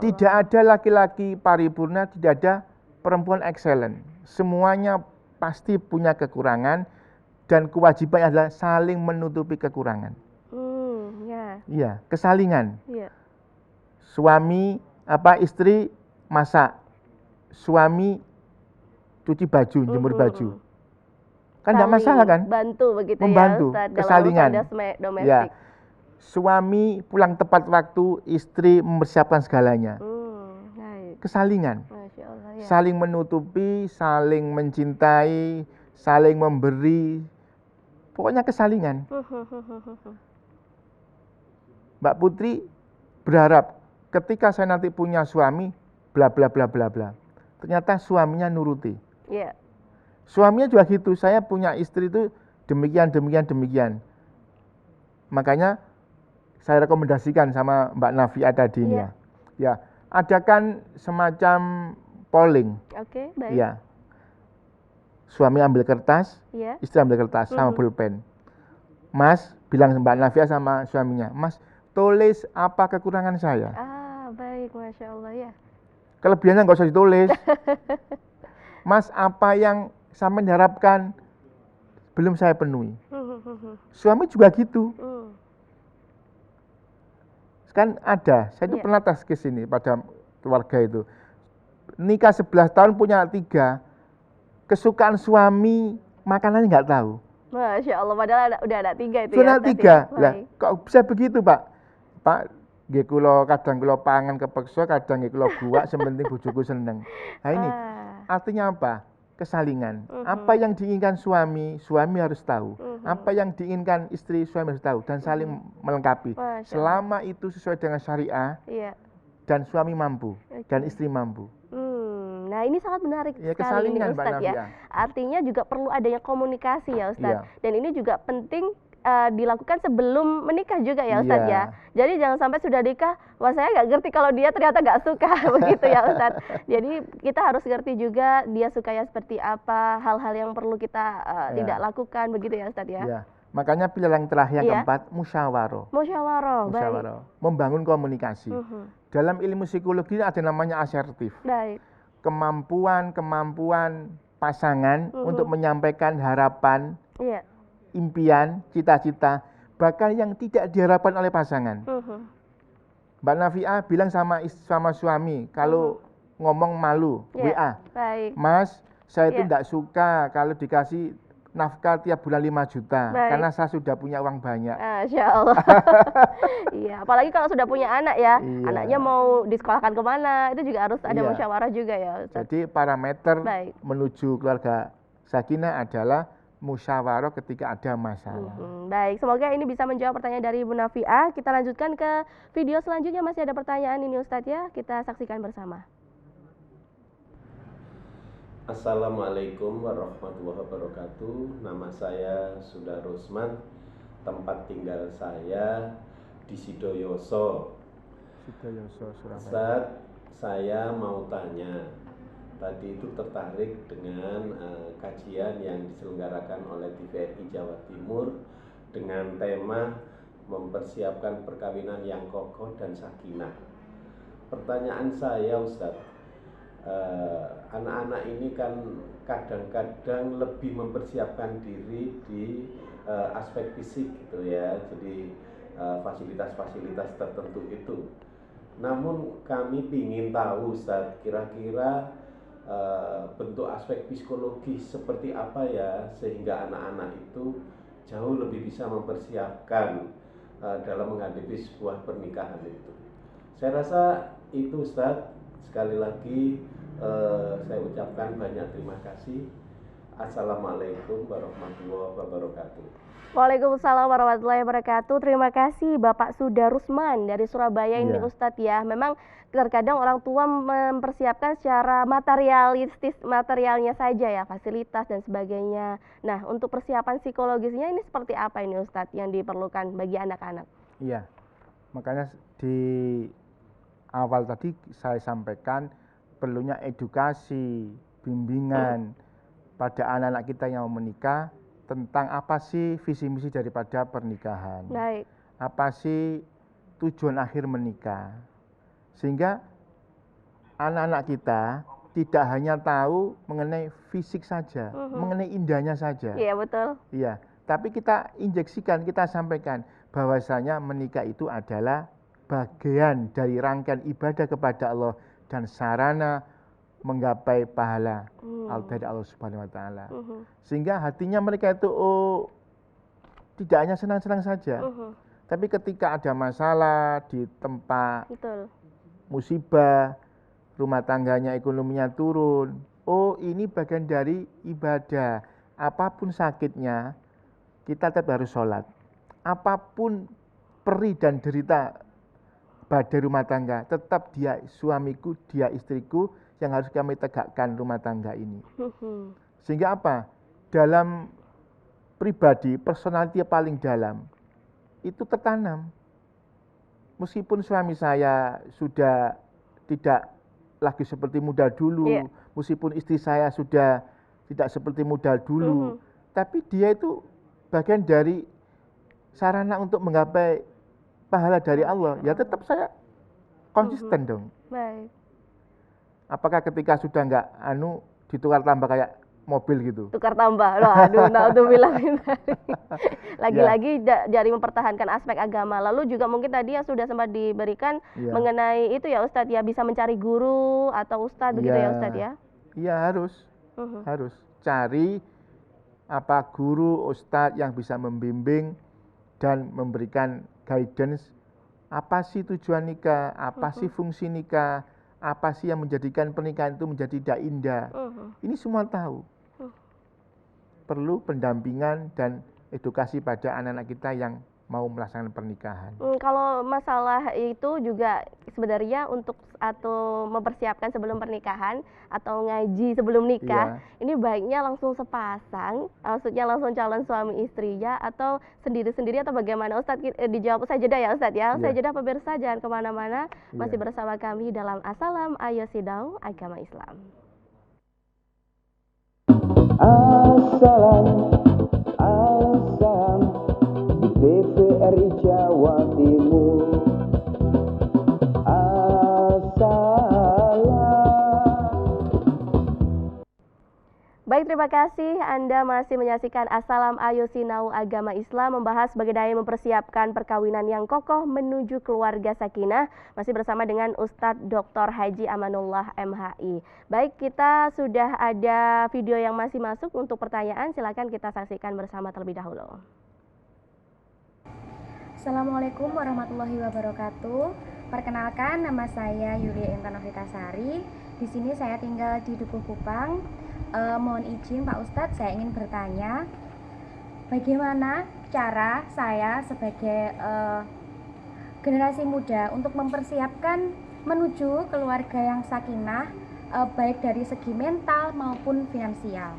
Tidak ada laki-laki paripurna, tidak ada perempuan excellent. Semuanya pasti punya kekurangan dan kewajiban adalah saling menutupi kekurangan. Iya, kesalingan. Suami istri masak, suami cuci baju, jemur baju. Kan tidak masalah kan? Bantu begitu membantu, ya Ustaz, kesalingan. domestik. Ya. Suami pulang tepat waktu, istri mempersiapkan segalanya. Kesalingan. Masya Allah, ya. Saling menutupi, saling mencintai, saling memberi. Pokoknya kesalingan. Mbak Putri berharap ketika saya nanti punya suami, bla bla bla bla bla. Ternyata suaminya nuruti. Suaminya juga gitu, saya punya istri itu demikian. Makanya saya rekomendasikan sama Mbak Nafia tadi ini ya. Ya, adakan semacam polling. Oke, baik. Ya. Suami ambil kertas, istri ambil kertas sama pulpen. Mas bilang Mbak Nafia sama suaminya, Mas tulis apa kekurangan saya. Baik, Masya Allah ya. Kelebihannya nggak usah ditulis. Mas apa yang sampai diharapkan belum saya penuhi. Suami juga gitu. Kan ada, saya itu pernah tes ke sini pada keluarga itu. Nikah 11 tahun punya 3, kesukaan suami makanannya nggak tahu. Masya Allah, padahal udah ada 3 itu sudah ya. 3, lah kok bisa begitu Pak? Pak, nggih kula kadang kula pangan kepeksa, kadang nggih kula buak, sementing bojoku seneng. Nah ini artinya apa? Kesalingan. Apa yang diinginkan suami harus tahu. Apa yang diinginkan istri, suami harus tahu dan saling melengkapi. Selama itu sesuai dengan syariah dan suami mampu dan istri mampu. Nah ini sangat menarik sekali ini Ustadz ya. Artinya juga perlu adanya komunikasi ya Ustadz. Dan ini juga penting dilakukan sebelum menikah juga ya Ustadz ya. Jadi jangan sampai sudah nikah, wah saya nggak ngerti kalau dia ternyata nggak suka begitu ya Ustadz. Jadi kita harus ngerti juga dia sukanya seperti apa, hal-hal yang perlu kita tidak lakukan begitu ya Ustadz ya. Makanya pilihan yang terakhir yang keempat musyawarah. Musyawarah. Membangun komunikasi. Dalam ilmu psikologi ada namanya asertif. Baik. Kemampuan pasangan untuk menyampaikan harapan, impian, cita-cita, bahkan yang tidak diharapkan oleh pasangan. Mbak Nafia bilang sama suami, kalau ngomong malu, WA. Baik. Mas, saya itu tidak suka kalau dikasih nafkah tiap bulan 5 juta, karena saya sudah punya uang banyak. Masya Allah. Iya, apalagi kalau sudah punya anak ya, anaknya mau disekolahkan kemana, itu juga harus ada musyawarah juga ya Ustaz. Jadi parameter menuju keluarga sakinah adalah musyawarah ketika ada masalah. Baik, semoga ini bisa menjawab pertanyaan dari Ibu Nafia. Kita lanjutkan ke video selanjutnya, masih ada pertanyaan ini Ustadz ya, kita saksikan bersama. Assalamualaikum warahmatullahi wabarakatuh. Nama saya Sudha Rusman. Tempat tinggal saya di Sidoyoso. Surabaya. Ustaz, saya mau tanya. Tadi itu tertarik dengan kajian yang diselenggarakan oleh TVRI Jawa Timur dengan tema mempersiapkan perkawinan yang kokoh dan sakinah. Pertanyaan saya, Ustaz, anak-anak ini kan kadang-kadang lebih mempersiapkan diri di aspek fisik gitu ya, jadi fasilitas-fasilitas tertentu itu. Namun kami ingin tahu Ustaz, kira-kira bentuk aspek psikologis seperti apa ya sehingga anak-anak itu jauh lebih bisa mempersiapkan dalam menghadapi sebuah pernikahan itu. Saya rasa itu Ustadz. Sekali lagi saya ucapkan banyak terima kasih. Assalamualaikum warahmatullahi wabarakatuh. Waalaikumsalam warahmatullahi wabarakatuh. Terima kasih Bapak Sudarusman dari Surabaya ini Ustadz ya. Memang terkadang orang tua mempersiapkan secara materialnya saja ya, fasilitas dan sebagainya. Nah, untuk persiapan psikologisnya ini seperti apa ini Ustadz yang diperlukan bagi anak-anak? Iya, makanya di awal tadi saya sampaikan perlunya edukasi, bimbingan pada anak-anak kita yang mau menikah tentang apa sih visi misi daripada pernikahan. Baik. Apa sih tujuan akhir menikah. Sehingga anak-anak kita tidak hanya tahu mengenai fisik saja, mengenai indahnya saja. Iya, betul. Iya, tapi kita injeksikan, kita sampaikan bahwasanya menikah itu adalah bagian dari rangkaian ibadah kepada Allah dan sarana menggapai pahala dari Allah Subhanahu wa taala. Sehingga hatinya mereka itu tidak hanya senang-senang saja. Tapi ketika ada masalah di tempat musibah, rumah tangganya ekonominya turun, ini bagian dari ibadah. Apapun sakitnya, kita tetap harus sholat. Apapun perih dan derita badai rumah tangga, tetap dia suamiku, dia istriku yang harus kami tegakkan rumah tangga ini. Sehingga apa? Dalam pribadi, personality paling dalam, itu tertanam. Meskipun suami saya sudah tidak lagi seperti muda dulu, meskipun istri saya sudah tidak seperti muda dulu, tapi dia itu bagian dari sarana untuk menggapai pahala dari Allah, ya tetap saya konsisten dong. Baik. Apakah ketika sudah enggak ditukar tambah kayak mobil gitu? Tukar tambah, aduh, naudzubillah. Lagi-lagi dari mempertahankan aspek agama. Lalu juga mungkin tadi yang sudah sempat diberikan mengenai itu ya Ustadz ya, bisa mencari guru atau Ustadz begitu ya Ustadz ya? Iya harus cari guru Ustadz yang bisa membimbing dan memberikan guidance apa sih tujuan nikah, apa sih fungsi nikah, apa sih yang menjadikan pernikahan itu menjadi tidak indah. Ini semua tahu. Perlu pendampingan dan edukasi pada anak-anak kita yang mau melaksanakan pernikahan. Kalau masalah itu juga sebenarnya untuk atau mempersiapkan sebelum pernikahan atau ngaji sebelum nikah, ini baiknya langsung sepasang, maksudnya langsung calon suami istrinya atau sendiri-sendiri atau bagaimana Ustadz? Dijawab usai jeda ya Ustadz ya. Usai jeda pemirsa jangan kemana-mana, masih bersama kami dalam Assalam Ayo Sidau Agama Islam. Assalam di TVRI Jawa Timur. Baik, terima kasih Anda masih menyaksikan Assalam Ayo Sinau Agama Islam, membahas bagaimana mempersiapkan perkawinan yang kokoh menuju keluarga sakinah, masih bersama dengan Ustadz Dr. Haji Amanullah MHI. Baik, kita sudah ada video yang masih masuk untuk pertanyaan, silakan kita saksikan bersama terlebih dahulu. Assalamualaikum warahmatullahi wabarakatuh. Perkenalkan, nama saya Yulia Intan Novitasari. Di sini saya tinggal di Dukuh Kupang. Mohon izin Pak Ustadz, saya ingin bertanya, bagaimana cara saya sebagai generasi muda untuk mempersiapkan menuju keluarga yang sakinah, baik dari segi mental maupun finansial.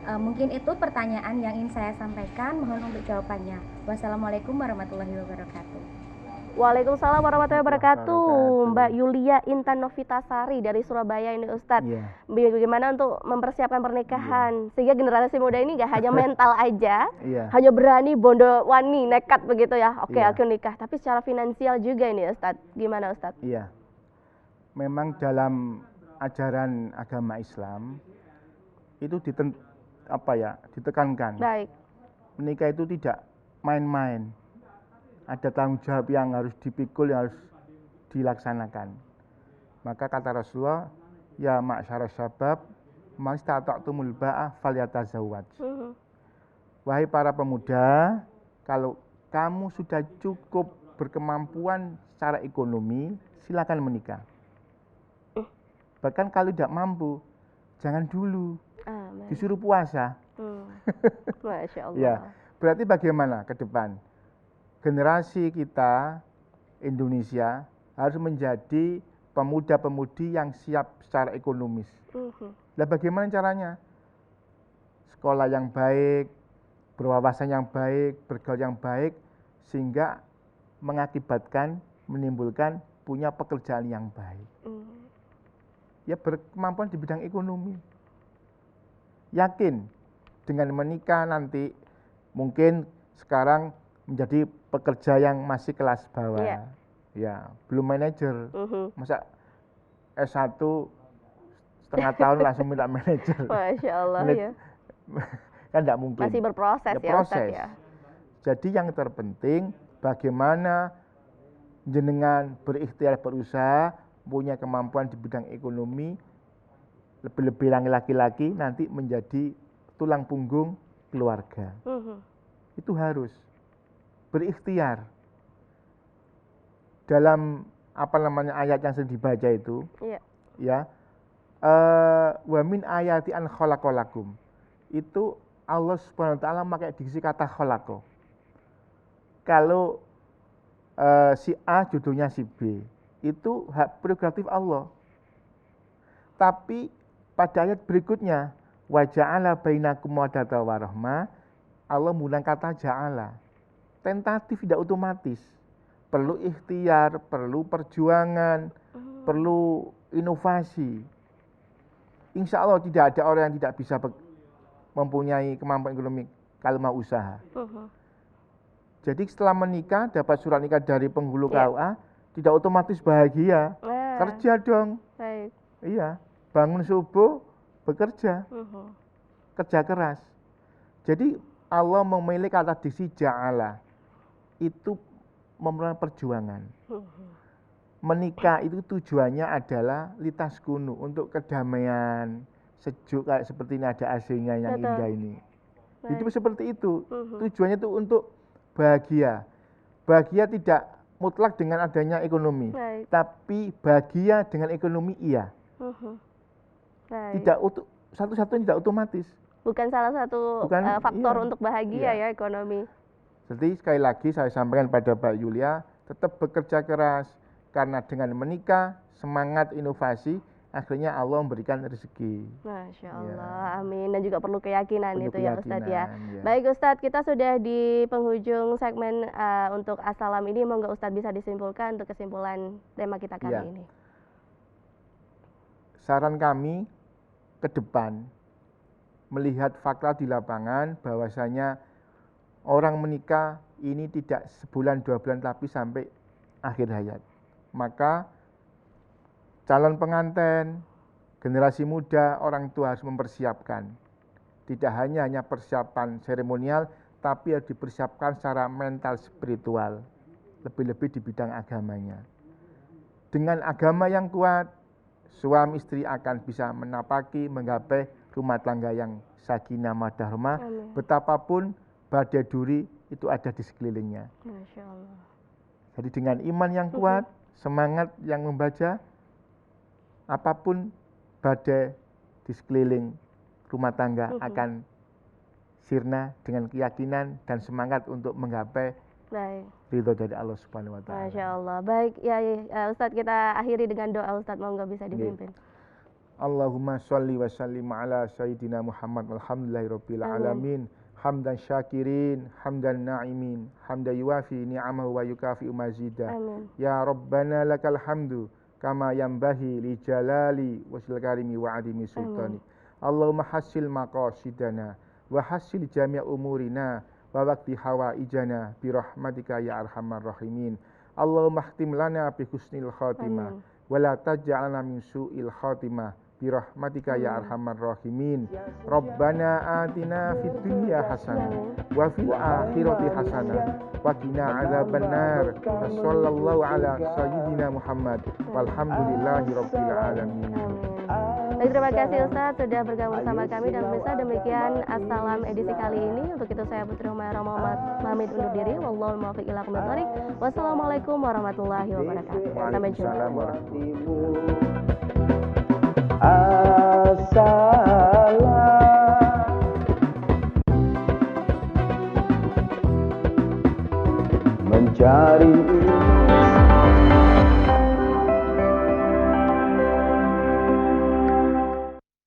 Mungkin itu pertanyaan yang ingin saya sampaikan, mohon untuk jawabannya. Wassalamualaikum warahmatullahi wabarakatuh. Waalaikumsalam warahmatullahi wabarakatuh. Mbak Yulia Intan Novitasari dari Surabaya ini Ustadz. Bagaimana untuk mempersiapkan pernikahan sehingga generasi muda ini gak hanya mental aja, hanya berani bondo wani nekat begitu ya. Oke, aku nikah, tapi secara finansial juga ini Ustadz. Gimana Ustadz? Iya. Memang dalam ajaran agama Islam itu ditekankan. Baik. Menikah itu tidak main-main. Ada tanggung jawab yang harus dipikul, yang harus dilaksanakan. Maka kata Rasulullah, ya ma'syarus syabab, man istata'tumul ba'ah falyatazawwaj. Wahai para pemuda, kalau kamu sudah cukup berkemampuan secara ekonomi, silakan menikah. Bahkan kalau tidak mampu, jangan dulu. Disuruh puasa. Masya Allah. Ya, berarti bagaimana ke depan? Generasi kita Indonesia harus menjadi pemuda-pemudi yang siap secara ekonomis. Nah, bagaimana caranya? Sekolah yang baik, berwawasan yang baik, bergaul yang baik, sehingga mengakibatkan, menimbulkan punya pekerjaan yang baik. Ya, berkemampuan di bidang ekonomi. Yakin dengan menikah nanti mungkin sekarang menjadi pekerja yang masih kelas bawah. Ya, belum manajer. Masa S1 setengah tahun langsung minta manajer. Masya Allah ya. Kan tidak mungkin. Masih berproses ya, proses. Ustaz ya. Jadi yang terpenting bagaimana jenengan berikhtiar berusaha, punya kemampuan di bidang ekonomi, lebih-lebih laki-laki nanti menjadi tulang punggung keluarga. Itu harus berikhtiar. Dalam ayat yang sedang dibaca itu, ya, wa min ayati an khalaqalakum. Itu Allah Subhanahu wa taala pakai diksi kata khalaqa. Kalau si A jodohnya si B, itu hak prerogatif Allah. Tapi pada ayat berikutnya, wa ja'ala bainakum mawaddatan wa rahmah, Allah menggunakan kata ja'ala. Tentatif, tidak otomatis. Perlu ikhtiar, perlu perjuangan, perlu inovasi. Insya Allah tidak ada orang yang tidak bisa mempunyai kemampuan ekonomi kalau mau usaha. Jadi setelah menikah, dapat surat nikah dari penghulu KUA, tidak otomatis bahagia. Kerja dong. Baik. Iya, bangun subuh, bekerja. Kerja keras. Jadi Allah memilih kata diksi ja'ala. Itu memerlukan perjuangan. Menikah itu tujuannya adalah litas kunu, untuk kedamaian, sejuk kayak seperti ini, ada AC-nya yang indah ini. Hidup seperti itu. Tujuannya itu untuk bahagia. Bahagia tidak mutlak dengan adanya ekonomi, tapi bahagia dengan ekonomi iya. Tidak satu-satunya tidak otomatis. Bukan salah satu faktor untuk bahagia ya ekonomi. Jadi sekali lagi saya sampaikan pada Mbak Yulia, tetap bekerja keras, karena dengan menikah semangat inovasi, akhirnya Allah memberikan rezeki. Masya Allah, amin. Dan juga perlu keyakinan itu ya Ustadz ya. Baik Ustadz, kita sudah di penghujung segmen untuk Assalam ini. Monggo Ustadz bisa disimpulkan untuk kesimpulan tema kita kali ini. Saran kami ke depan, melihat fakta di lapangan bahwasanya orang menikah ini tidak sebulan 2 bulan tapi sampai akhir hayat. Maka calon pengantin, generasi muda, orang tua harus mempersiapkan. Tidak hanya persiapan seremonial, tapi harus dipersiapkan secara mental spiritual. Lebih-lebih di bidang agamanya. Dengan agama yang kuat, suami istri akan bisa menapaki, menggapai rumah tangga yang sakinah mawaddah rahmah. Betapapun badai duri itu ada di sekelilingnya. Masya Allah. Jadi dengan iman yang kuat, semangat yang membaca, apapun badai di sekeliling rumah tangga akan sirna dengan keyakinan dan semangat untuk menggapai ridho dari Allah Subhanahu wa taala. Masya Allah. Baik ya, Ustadz, kita akhiri dengan doa. Ustadz, monggo bisa dipimpin. Allahumma sholli wa sallim ala sayyidina Muhammad walhamdulillahirabbil alamin. Hamdan syakirin, hamdan na'imin, hamdan yuwafi ni'amahu wa yukafi'u mazidah. Ya Rabbana lakal hamdu kama yanbahi li jalali wasil karimi wa adimi sultani. Allahumma hassil maqasidana wa hassil jami' umurina wa waqti hawaijana bi rahmatika ya arhamar rahimin. Allahumma khtim lana bi husnil khatimah wa la taj'alna min su'il khatimah bi rahmatika ya arhamar rahimin. Rabbana atina fid dunya hasanah wa fil akhirati hasanah wa qina adzabannar. Sallallahu ala sayyidina Muhammad walhamdulillahi rabbil alamin. Dan Baik, terima kasih Ustaz sudah bergabung bersama kami dan pemirsa. Demikian Assalam edisi kali ini. Untuk itu saya Putri Humaira Muhammad pamit undur diri. Wallahul muwaffiq ila aqwamit thoriq. Wassalamualaikum warahmatullahi wabarakatuh. Sampai jumpa. Assalam mencari